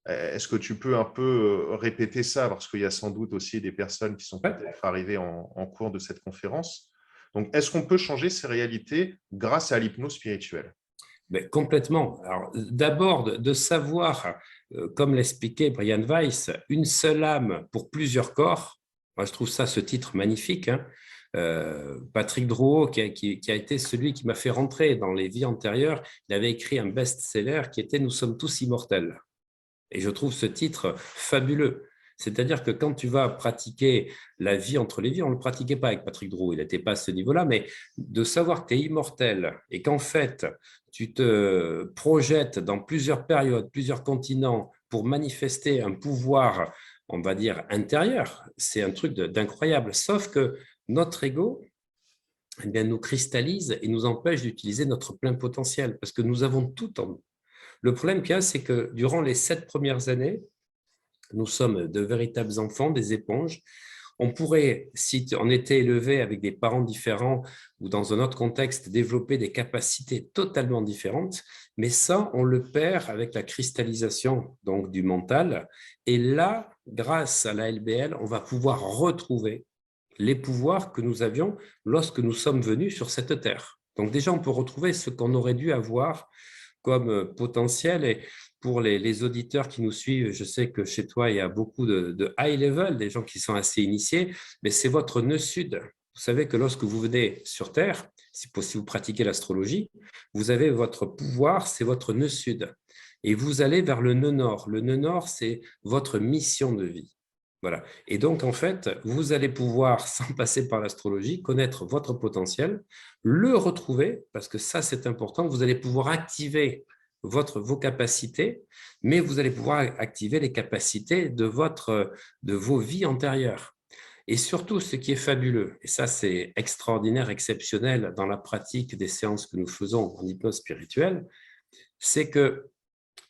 A: Est-ce que tu peux un peu répéter ça? Parce qu'il y a sans doute aussi des personnes qui sont
B: Ouais.
A: peut-être arrivées en cours de cette conférence. Donc, est-ce qu'on peut changer ces réalités grâce à l'hypnose spirituelle?
B: Mais complètement. Alors, d'abord, de savoir, comme l'expliquait Brian Weiss, une seule âme pour plusieurs corps. Moi, je trouve ça, ce titre magnifique. Hein. Patrick Drouot, qui a été celui qui m'a fait rentrer dans les vies antérieures, il avait écrit un best-seller qui était « Nous sommes tous immortels ». Et je trouve ce titre fabuleux. C'est-à-dire que quand tu vas pratiquer la vie entre les vies, on ne le pratiquait pas avec Patrick Drouot, il n'était pas à ce niveau-là, mais de savoir que tu es immortel et qu'en fait, tu te projettes dans plusieurs périodes, plusieurs continents pour manifester un pouvoir, on va dire, intérieur, c'est un truc d'incroyable. Sauf que notre ego, eh bien, nous cristallise et nous empêche d'utiliser notre plein potentiel parce que nous avons tout en nous. Le problème qu'il y a, c'est que durant les 7 premières années, nous sommes de véritables enfants, des éponges. On pourrait, si on était élevé avec des parents différents ou dans un autre contexte, développer des capacités totalement différentes, mais ça, on le perd avec la cristallisation donc, du mental. Et là, grâce à la LBL, on va pouvoir retrouver les pouvoirs que nous avions lorsque nous sommes venus sur cette terre. Donc déjà, on peut retrouver ce qu'on aurait dû avoir comme potentiel. Et pour les auditeurs qui nous suivent, je sais que chez toi, il y a beaucoup de high level, des gens qui sont assez initiés, mais c'est votre nœud sud. Vous savez que lorsque vous venez sur Terre, si vous pratiquez l'astrologie, vous avez votre pouvoir, c'est votre nœud sud. Et vous allez vers le nœud nord. Le nœud nord, c'est votre mission de vie. Voilà. Et donc, en fait, vous allez pouvoir, sans passer par l'astrologie, connaître votre potentiel, le retrouver, parce que ça, c'est important. Vous allez pouvoir activer vos capacités, mais vous allez pouvoir activer les capacités de vos vies antérieures. Et surtout, ce qui est fabuleux, et ça, c'est extraordinaire, exceptionnel dans la pratique des séances que nous faisons en hypnose spirituelle, c'est que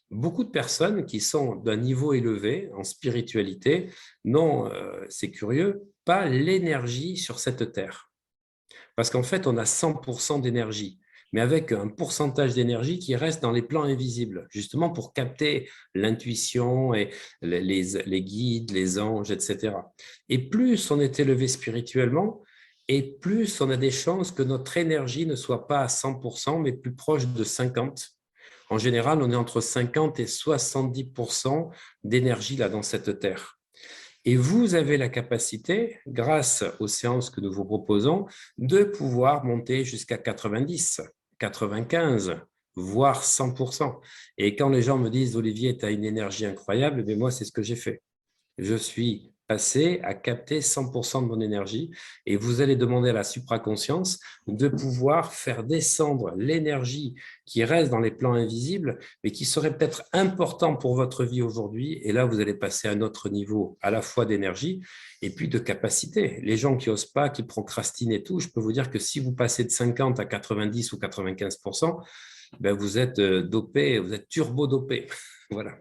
B: beaucoup de personnes qui sont d'un niveau élevé en spiritualité n'ont, c'est curieux, pas l'énergie sur cette terre. Parce qu'en fait, on a 100% d'énergie, mais avec un pourcentage d'énergie qui reste dans les plans invisibles, justement pour capter l'intuition et les guides, les anges, etc. Et plus on est élevé spirituellement, et plus on a des chances que notre énergie ne soit pas à 100%, mais plus proche de 50%. En général, on est entre 50 et 70% d'énergie là dans cette terre. Et vous avez la capacité, grâce aux séances que nous vous proposons, de pouvoir monter jusqu'à 90, 95, voire 100%. Et quand les gens me disent « Olivier, tu as une énergie incroyable », mais moi, c'est ce que j'ai fait. Je suis passé à capter 100% de mon énergie et vous allez demander à la supraconscience de pouvoir faire descendre l'énergie qui reste dans les plans invisibles, mais qui serait peut-être important pour votre vie aujourd'hui. Et là, vous allez passer à un autre niveau à la fois d'énergie et puis de capacité. Les gens qui n'osent pas, qui procrastinent et tout, je peux vous dire que si vous passez de 50 à 90 ou 95%, ben vous êtes dopé, vous êtes turbo-dopé. Voilà.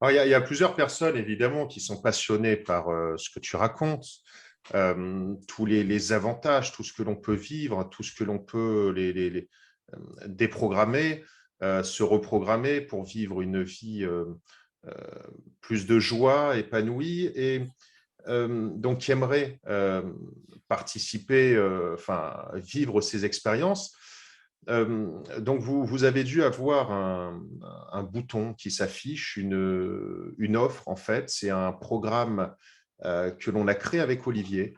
A: Alors, il y a plusieurs personnes, évidemment, qui sont passionnées par ce que tu racontes, tous les avantages, tout ce que l'on peut vivre, tout ce que l'on peut, déprogrammer, se reprogrammer pour vivre une vie euh, plus de joie, épanouie, et donc qui aimeraient participer, enfin vivre ces expériences. Donc, vous avez dû avoir un bouton qui s'affiche, une offre, en fait. C'est un programme que l'on a créé avec Olivier,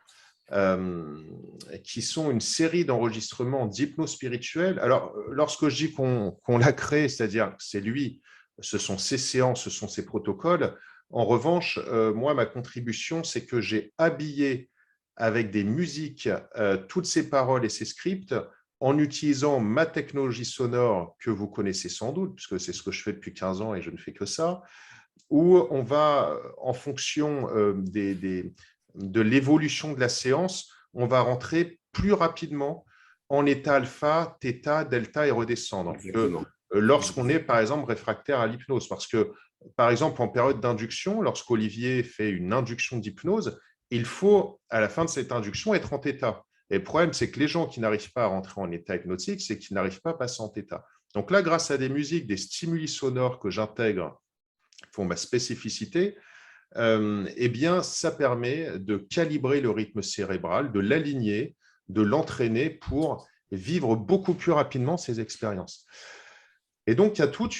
A: qui sont une série d'enregistrements d'hypnose spirituelle. Alors, lorsque je dis qu'on l'a créé, c'est-à-dire que c'est lui, ce sont ses séances, ce sont ses protocoles. En revanche, moi, ma contribution, c'est que j'ai habillé avec des musiques toutes ces paroles et ces scripts en utilisant ma technologie sonore que vous connaissez sans doute, puisque c'est ce que je fais depuis 15 ans et je ne fais que ça, où on va, en fonction de l'évolution de la séance, on va rentrer plus rapidement en état alpha, theta, delta et redescendre que
B: Exactement.
A: lorsqu'on est, par exemple, réfractaire à l'hypnose. Parce que, par exemple, en période d'induction, lorsqu'Olivier fait une induction d'hypnose, il faut, à la fin de cette induction, être en theta. Et le problème, c'est que les gens qui n'arrivent pas à rentrer en état hypnotique, c'est qu'ils n'arrivent pas à passer en theta. Donc là, grâce à des musiques, des stimuli sonores que j'intègre, qui font ma spécificité, eh bien, ça permet de calibrer le rythme cérébral, de l'aligner, de l'entraîner pour vivre beaucoup plus rapidement ces expériences. Et donc, il y a toute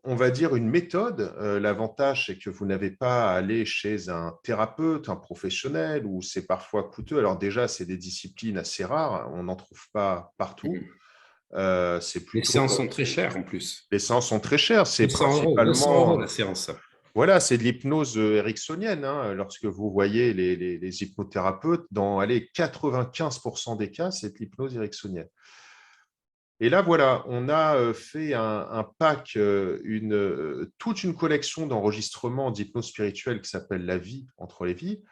A: on va dire, une méthode. L'avantage, c'est que vous n'avez pas à aller chez un thérapeute, un professionnel, où c'est parfois coûteux. Alors déjà, c'est des disciplines assez rares, on n'en trouve pas partout. C'est
B: Les
A: plutôt…
B: séances sont très chères en plus.
A: Les séances sont très chères, c'est
B: 200 €
A: principalement…
B: la séance.
A: Voilà, c'est de l'hypnose ericksonienne, hein. Lorsque vous voyez les hypnothérapeutes, dans allez, 95% des cas, c'est de l'hypnose ericksonienne. Et là, voilà, on a fait un pack, toute une collection d'enregistrements d'hypnose spirituelle qui s'appelle La vie entre les vies,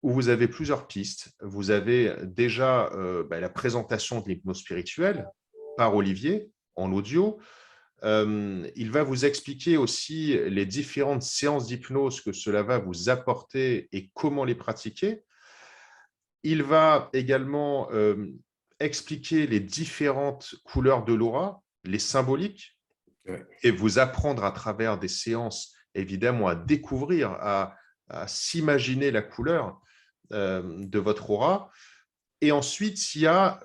A: où vous avez plusieurs pistes. Vous avez déjà la présentation de l'hypnose spirituelle par Olivier en audio. Il va vous expliquer aussi les différentes séances d'hypnose que cela va vous apporter et comment les pratiquer. Il va également expliquer les différentes couleurs de l'aura, les symboliques,
B: Ouais.
A: et vous apprendre à travers des séances, évidemment, à découvrir, à s'imaginer la couleur de votre aura. Et ensuite, il y a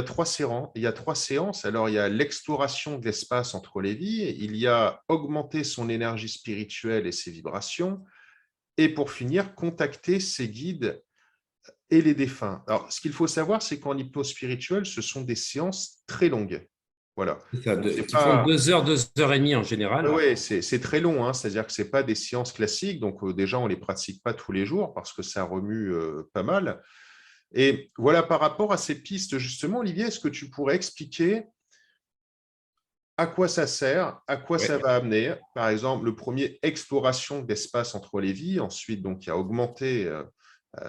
A: trois séances. Il y a trois séances. Alors, il y a l'exploration de l'espace entre les vies, il y a augmenter son énergie spirituelle et ses vibrations, et pour finir, contacter ses guides et les défunts. Alors, ce qu'il faut savoir, c'est qu'en hypnose spirituelle, ce sont des séances très longues. Voilà. Donc, c'est
B: Qui font
A: pas…
B: 2 heures, 2 heures et demie en général.
A: Oui, c'est très long, hein. C'est-à-dire que ce n'est pas des séances classiques. Donc, déjà, on ne les pratique pas tous les jours parce que ça remue pas mal. Et voilà, par rapport à ces pistes, justement, Olivier, est-ce que tu pourrais expliquer à quoi ça sert, à quoi ça
B: Ouais.
A: va amener? Par exemple, le premier, exploration d'espace entre les vies. Ensuite, donc, il y a augmenter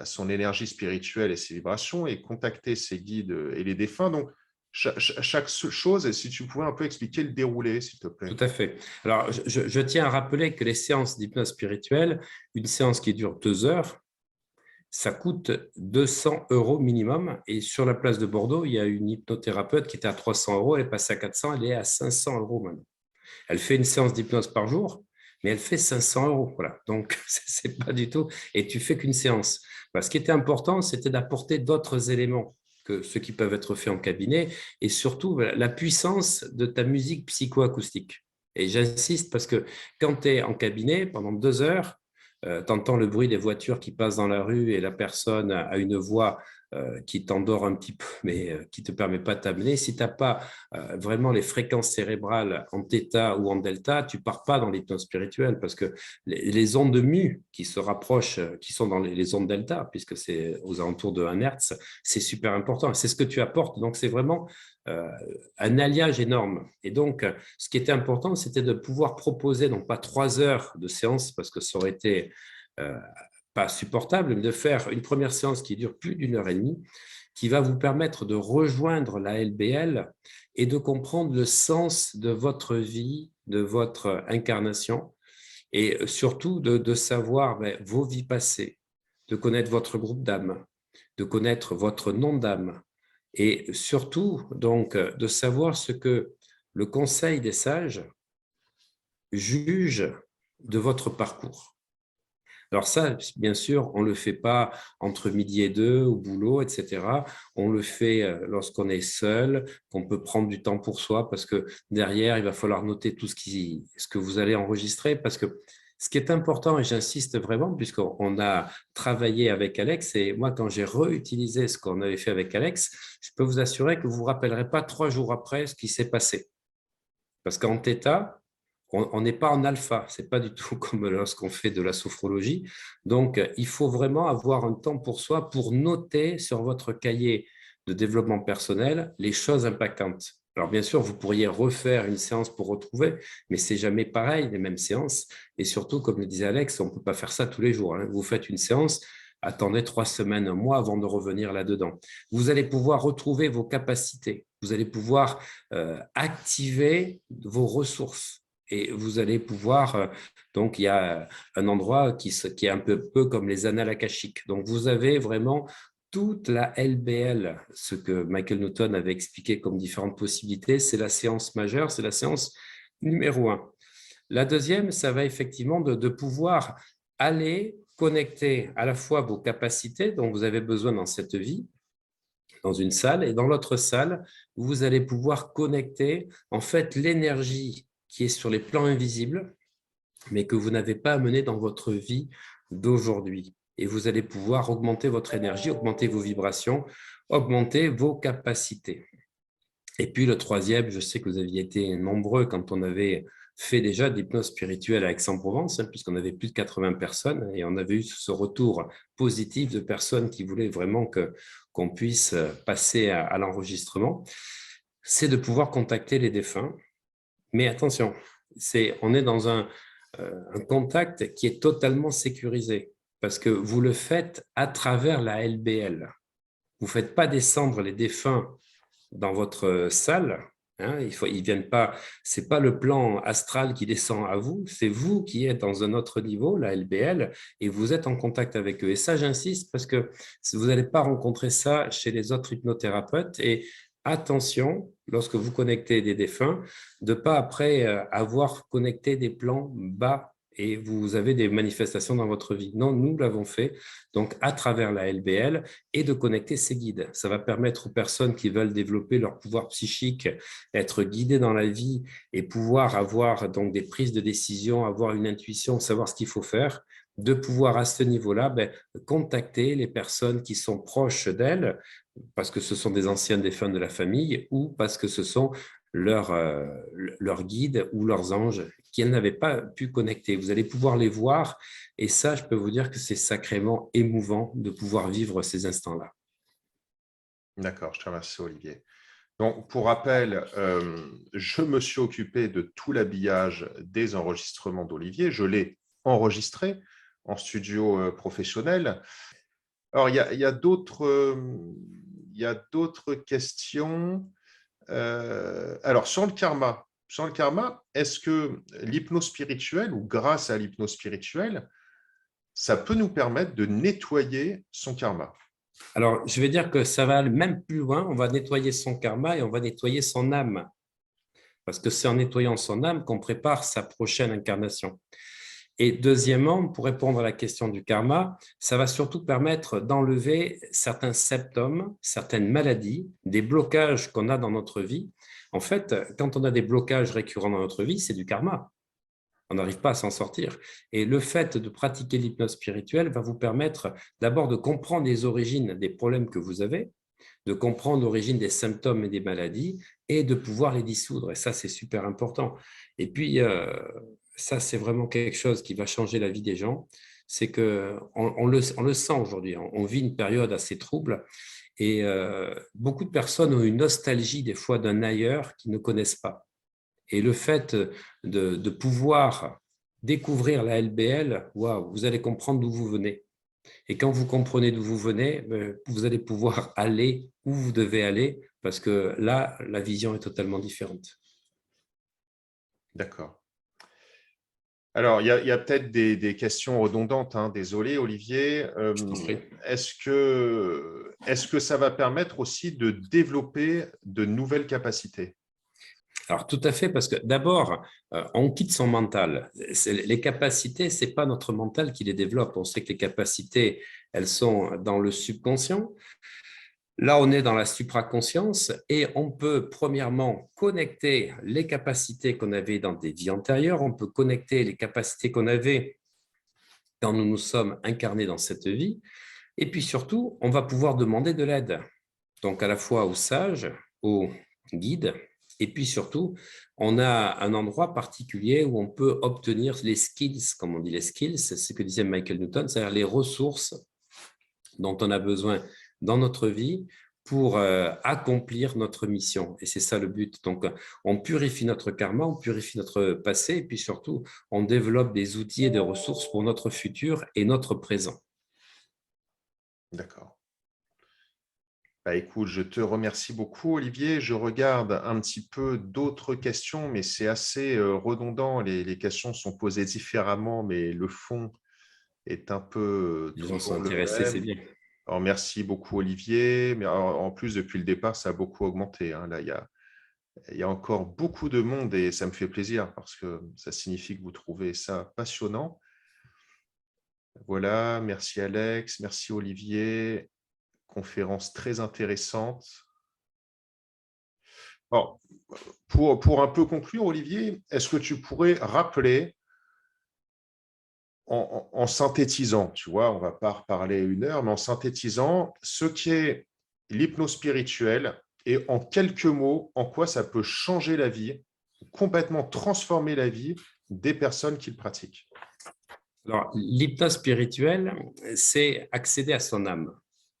A: son énergie spirituelle et ses vibrations et contacter ses guides et les défunts. Donc, chaque chose, et si tu pouvais un peu expliquer le déroulé, s'il te plaît.
B: Tout à fait. Alors, je tiens à rappeler que les séances d'hypnose spirituelle, une séance qui dure 2 heures, ça coûte 200 € minimum. Et sur la place de Bordeaux, il y a une hypnothérapeute qui était à 300 €, elle est passée à 400, elle est à 500 € maintenant. Elle fait une séance d'hypnose par jour, mais elle fait 500 €. Voilà. Donc, c'est pas du tout. Et tu fais qu'une séance. Voilà. Ce qui était important, c'était d'apporter d'autres éléments que ceux qui peuvent être faits en cabinet, et surtout la puissance de ta musique psychoacoustique. Et j'insiste parce que quand tu es en cabinet pendant 2 heures, tu entends le bruit des voitures qui passent dans la rue et la personne a une voix qui t'endort un petit peu, mais qui ne te permet pas de t'amener. Si tu n'as pas vraiment les fréquences cérébrales en θ ou en delta, tu ne pars pas dans l'hypnose spirituelle parce que les ondes mu qui se rapprochent, qui sont dans les ondes delta, puisque c'est aux alentours de 1 Hertz, c'est super important. C'est ce que tu apportes. Donc, c'est vraiment un alliage énorme. Et donc, ce qui était important, c'était de pouvoir proposer, donc pas 3 heures de séance, parce que ça aurait été pas supportable, mais de faire une première séance qui dure plus d'1 heure et demie, qui va vous permettre de rejoindre la LBL et de comprendre le sens de votre vie, de votre incarnation, et surtout de savoir vos vies passées, de connaître votre groupe d'âme, de connaître votre nom d'âme, et surtout donc de savoir ce que le Conseil des sages juge de votre parcours. Alors ça, bien sûr, on ne le fait pas entre midi et deux, au boulot, etc. On le fait lorsqu'on est seul, qu'on peut prendre du temps pour soi, parce que derrière, il va falloir noter tout ce que vous allez enregistrer, parce que ce qui est important, et j'insiste vraiment, puisqu'on a travaillé avec Alex, et moi, quand j'ai réutilisé ce qu'on avait fait avec Alex, je peux vous assurer que vous ne vous rappellerez pas 3 jours après ce qui s'est passé. Parce qu'en θ, on n'est pas en alpha, ce n'est pas du tout comme lorsqu'on fait de la sophrologie. Donc, il faut vraiment avoir un temps pour soi pour noter sur votre cahier de développement personnel les choses impactantes. Alors, bien sûr, vous pourriez refaire une séance pour retrouver, mais ce n'est jamais pareil, les mêmes séances. Et surtout, comme le disait Alex, on ne peut pas faire ça tous les jours. Vous faites une séance, attendez 3 semaines, un mois avant de revenir là-dedans. Vous allez pouvoir retrouver vos capacités. Vous allez pouvoir activer vos ressources. Et vous allez pouvoir, donc il y a un endroit qui est un peu comme les annales akashiques. Donc vous avez vraiment toute la LBL, ce que Michael Newton avait expliqué comme différentes possibilités, c'est la séance majeure, c'est la séance numéro 1. La deuxième, ça va effectivement de pouvoir aller connecter à la fois vos capacités dont vous avez besoin dans cette vie, dans une salle, et dans l'autre salle, vous allez pouvoir connecter en fait l'énergie qui est sur les plans invisibles, mais que vous n'avez pas amené dans votre vie d'aujourd'hui. Et vous allez pouvoir augmenter votre énergie, augmenter vos vibrations, augmenter vos capacités. Et puis le troisième, je sais que vous aviez été nombreux quand on avait fait déjà de l'hypnose spirituelle à Aix-en-Provence, puisqu'on avait plus de 80 personnes et on avait eu ce retour positif de personnes qui voulaient vraiment qu'on puisse passer à l'enregistrement, c'est de pouvoir contacter les défunts. Mais attention, on est dans un contact qui est totalement sécurisé parce que vous le faites à travers la LBL. Vous ne faites pas descendre les défunts dans votre salle. Ils viennent pas, c'est pas le plan astral qui descend à vous, c'est vous qui êtes dans un autre niveau, la LBL, et vous êtes en contact avec eux. Et ça, j'insiste parce que vous n'allez pas rencontrer ça chez les autres hypnothérapeutes. Et attention, lorsque vous connectez des défunts, de ne pas après avoir connecté des plans bas et vous avez des manifestations dans votre vie. Non, nous l'avons fait donc à travers la LBL et de connecter ces guides. Ça va permettre aux personnes qui veulent développer leur pouvoir psychique, être guidées dans la vie et pouvoir avoir donc des prises de décision, avoir une intuition, savoir ce qu'il faut faire, de pouvoir à ce niveau-là contacter les personnes qui sont proches d'elles parce que ce sont des anciens défunts de la famille ou parce que ce sont leurs guides ou leurs anges qu'elles n'avaient pas pu connecter. Vous allez pouvoir les voir et ça, je peux vous dire que c'est sacrément émouvant de pouvoir vivre ces instants-là.
A: D'accord, je te remercie Olivier. Donc, pour rappel, je me suis occupé de tout l'habillage des enregistrements d'Olivier. Je l'ai enregistré en studio professionnel. Alors, il y a d'autres questions. Alors, sur le karma, est-ce que l'hypnose spirituelle ou grâce à l'hypnose spirituelle, ça peut nous permettre de nettoyer son karma?
B: Alors, je vais dire que ça va aller même plus loin. On va nettoyer son karma et on va nettoyer son âme. Parce que c'est en nettoyant son âme qu'on prépare sa prochaine incarnation. Et deuxièmement, pour répondre à la question du karma, ça va surtout permettre d'enlever certains symptômes, certaines maladies, des blocages qu'on a dans notre vie. En fait, quand on a des blocages récurrents dans notre vie, c'est du karma. On n'arrive pas à s'en sortir. Et le fait de pratiquer l'hypnose spirituelle va vous permettre d'abord de comprendre les origines des problèmes que vous avez, de comprendre l'origine des symptômes et des maladies et de pouvoir les dissoudre. Et ça, c'est super important. Et puis, ça, c'est vraiment quelque chose qui va changer la vie des gens. C'est qu'on le sent aujourd'hui. On vit une période assez trouble et beaucoup de personnes ont une nostalgie des fois d'un ailleurs qu'ils ne connaissent pas. Et le fait de pouvoir découvrir la LBL, waouh, vous allez comprendre d'où vous venez. Et quand vous comprenez d'où vous venez, vous allez pouvoir aller où vous devez aller parce que là, la vision est totalement différente.
A: D'accord. Alors, il y a peut-être des questions redondantes, hein. Désolé, Olivier.
B: Je t'en prie.
A: Est-ce que ça va permettre aussi de développer de nouvelles capacités?
B: Alors, tout à fait, parce que d'abord, on quitte son mental. Les capacités, ce n'est pas notre mental qui les développe. On sait que les capacités, elles sont dans le subconscient. Là, on est dans la supraconscience et on peut premièrement connecter les capacités qu'on avait dans des vies antérieures. On peut connecter les capacités qu'on avait quand nous nous sommes incarnés dans cette vie. Et puis surtout, on va pouvoir demander de l'aide. Donc, à la fois aux sages, aux guides, et puis surtout, on a un endroit particulier où on peut obtenir les skills, comme on dit les skills, c'est ce que disait Michael Newton, c'est-à-dire les ressources dont on a besoin dans notre vie pour accomplir notre mission. Et c'est ça le but. Donc, on purifie notre karma, on purifie notre passé, et puis surtout, on développe des outils et des ressources pour notre futur et notre présent.
A: D'accord. Bah, écoute, je te remercie beaucoup, Olivier. Je regarde un petit peu d'autres questions, mais c'est assez redondant. Les questions sont posées différemment, mais le fond est un peu
B: Les gens sont
A: toujours le
B: intéressés, c'est
A: même.
B: bien.
A: Alors, merci beaucoup, Olivier. Mais en plus, depuis le départ, ça a beaucoup augmenté, hein. Là, il y a encore beaucoup de monde et ça me fait plaisir parce que ça signifie que vous trouvez ça passionnant. Voilà, merci Alex, merci Olivier. Conférence très intéressante. Alors, pour un peu conclure, Olivier, est-ce que tu pourrais rappeler, en synthétisant, tu vois, on ne va pas reparler 1 heure, mais en synthétisant, ce qu'est l'hypnose spirituelle et en quelques mots, en quoi ça peut changer la vie, complètement transformer la vie des personnes qui le pratiquent.
B: Alors, l'hypnose spirituelle, c'est accéder à son âme.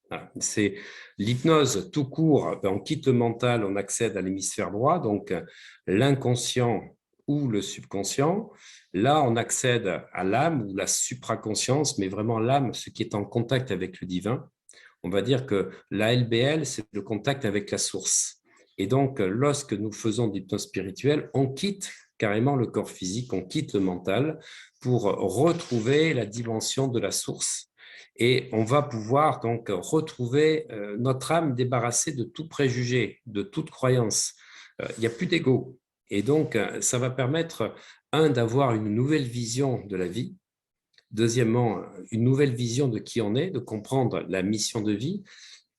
B: Voilà. C'est l'hypnose tout court. On quitte le mental, on accède à l'hémisphère droit, donc l'inconscient ou le subconscient. Là, on accède à l'âme ou la supraconscience, mais vraiment l'âme, ce qui est en contact avec le divin. On va dire que la LBL, c'est le contact avec la source. Et donc, lorsque nous faisons de l'hypnose spirituelle, on quitte carrément le corps physique, on quitte le mental pour retrouver la dimension de la source. Et on va pouvoir donc retrouver notre âme débarrassée de tout préjugé, de toute croyance. Il n'y a plus d'ego. Et donc, ça va permettre, d'avoir une nouvelle vision de la vie. Deuxièmement, une nouvelle vision de qui on est, de comprendre la mission de vie.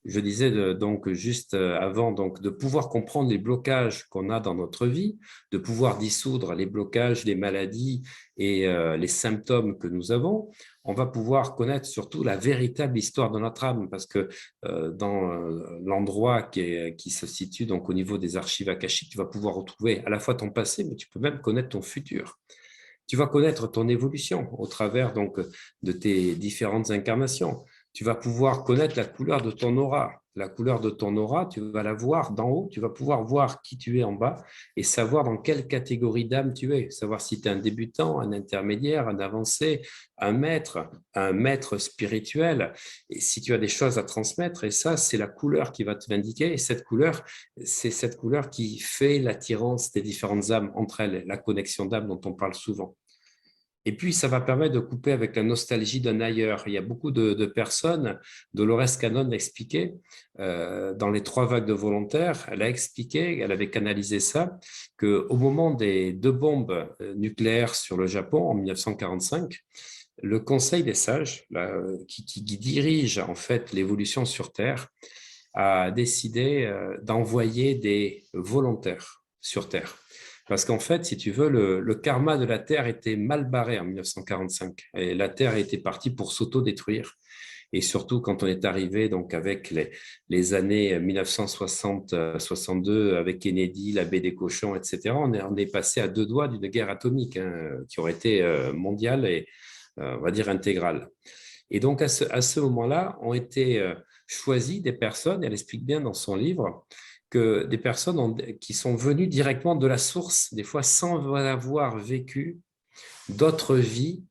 B: Je disais donc juste avant donc, de pouvoir comprendre les blocages qu'on a dans notre vie, de pouvoir dissoudre les blocages, les maladies et les symptômes que nous avons. On va pouvoir connaître surtout la véritable histoire de notre âme parce que dans l'endroit qui se situe donc, au niveau des archives akashiques, tu vas pouvoir retrouver à la fois ton passé, mais tu peux même connaître ton futur. Tu vas connaître ton évolution au travers donc, de tes différentes incarnations. Tu vas pouvoir connaître la couleur de ton aura. La couleur de ton aura, tu vas la voir d'en haut, tu vas pouvoir voir qui tu es en bas et savoir dans quelle catégorie d'âme tu es. Savoir si tu es un débutant, un intermédiaire, un avancé, un maître spirituel. Et si tu as des choses à transmettre, et ça, c'est la couleur qui va te l'indiquer. Et cette couleur, c'est cette couleur qui fait l'attirance des différentes âmes entre elles, la connexion d'âme dont on parle souvent. Et puis, ça va permettre de couper avec la nostalgie d'un ailleurs. Il y a beaucoup de personnes, Dolores Cannon a expliqué, dans les 3 vagues de volontaires, elle a expliqué, elle avait canalisé ça, qu'au moment des 2 bombes nucléaires sur le Japon en 1945, le Conseil des sages, là, qui dirige en fait l'évolution sur Terre, a décidé d'envoyer des volontaires sur Terre. Parce qu'en fait, si tu veux, le karma de la Terre était mal barré en 1945. Et la Terre était partie pour s'auto-détruire. Et surtout, quand on est arrivé donc, avec les années 1960-62, avec Kennedy, la baie des cochons, etc., on est passé à 2 doigts d'une guerre atomique qui aurait été mondiale et, on va dire, intégrale. Et donc, à ce moment-là, ont été choisies des personnes, elle explique bien dans son livre, que des personnes qui sont venues directement de la source, des fois sans avoir vécu d'autres vies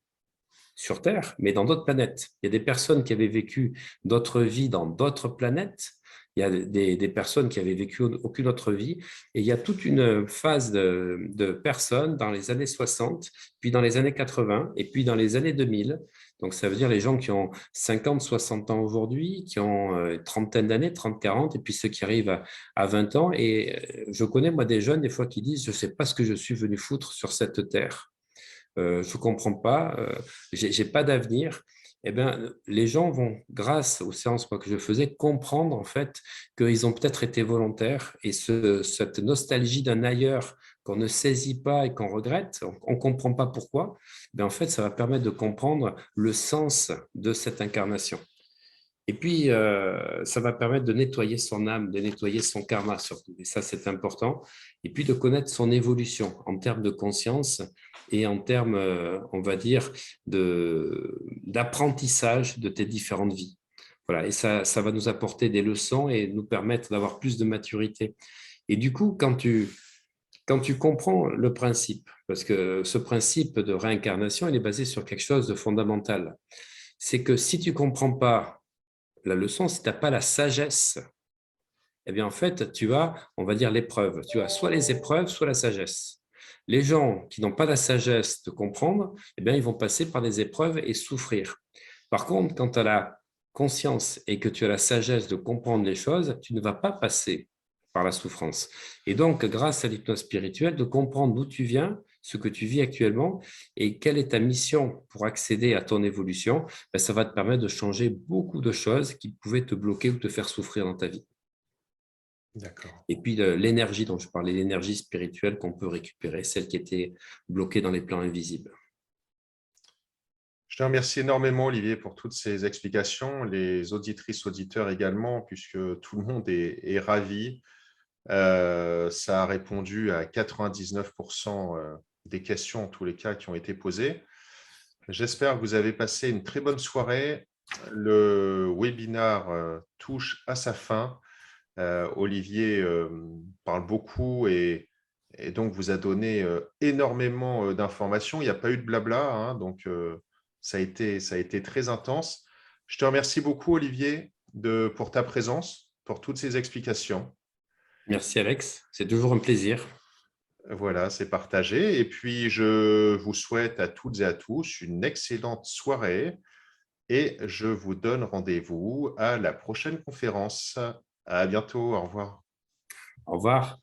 B: sur Terre, mais dans d'autres planètes. Il y a des personnes qui avaient vécu d'autres vies dans d'autres planètes, il y a des personnes qui avaient vécu aucune autre vie. Et il y a toute une phase de personnes dans les années 60, puis dans les années 80, et puis dans les années 2000. Donc, ça veut dire les gens qui ont 50, 60 ans aujourd'hui, qui ont une trentaine d'années, 30, 40, et puis ceux qui arrivent à 20 ans. Et je connais, moi, des jeunes, des fois, qui disent, je ne sais pas ce que je suis venu foutre sur cette terre. Je ne comprends pas, j'ai pas d'avenir. Eh bien, les gens vont, grâce aux séances moi, que je faisais, comprendre en fait qu'ils ont peut-être été volontaires et cette nostalgie d'un ailleurs qu'on ne saisit pas et qu'on regrette, on ne comprend pas pourquoi, mais en fait, ça va permettre de comprendre le sens de cette incarnation. Et puis, ça va permettre de nettoyer son âme, de nettoyer son karma surtout. Et ça, c'est important. Et puis, de connaître son évolution en termes de conscience et en termes, on va dire, d'apprentissage de tes différentes vies. Voilà. Et ça va nous apporter des leçons et nous permettre d'avoir plus de maturité. Et du coup, quand tu comprends le principe, parce que ce principe de réincarnation, il est basé sur quelque chose de fondamental, c'est que si tu ne comprends pas la leçon, si tu n'as pas la sagesse, eh bien, en fait, tu as, on va dire, l'épreuve. Tu as soit les épreuves, soit la sagesse. Les gens qui n'ont pas la sagesse de comprendre, eh bien, ils vont passer par des épreuves et souffrir. Par contre, quand tu as la conscience et que tu as la sagesse de comprendre les choses, tu ne vas pas passer par la souffrance. Et donc, grâce à l'hypnose spirituelle, de comprendre d'où tu viens, ce que tu vis actuellement et quelle est ta mission pour accéder à ton évolution, ben, ça va te permettre de changer beaucoup de choses qui pouvaient te bloquer ou te faire souffrir dans ta vie.
A: D'accord.
B: Et puis l'énergie dont je parlais, l'énergie spirituelle qu'on peut récupérer, celle qui était bloquée dans les plans invisibles.
A: Je te remercie énormément, Olivier, pour toutes ces explications, les auditrices, auditeurs également, puisque tout le monde est ravi. Ça a répondu à 99% des questions, en tous les cas, qui ont été posées. J'espère que vous avez passé une très bonne soirée. Le webinaire touche à sa fin. Olivier parle beaucoup et donc vous a donné énormément d'informations. Il n'y a pas eu de blabla, hein, donc ça a été très intense. Je te remercie beaucoup, Olivier, pour ta présence, pour toutes ces explications.
B: Merci Alex, c'est toujours un plaisir.
A: Voilà, c'est partagé. Et puis, je vous souhaite à toutes et à tous une excellente soirée et je vous donne rendez-vous à la prochaine conférence. À bientôt. Au revoir.
B: Au revoir.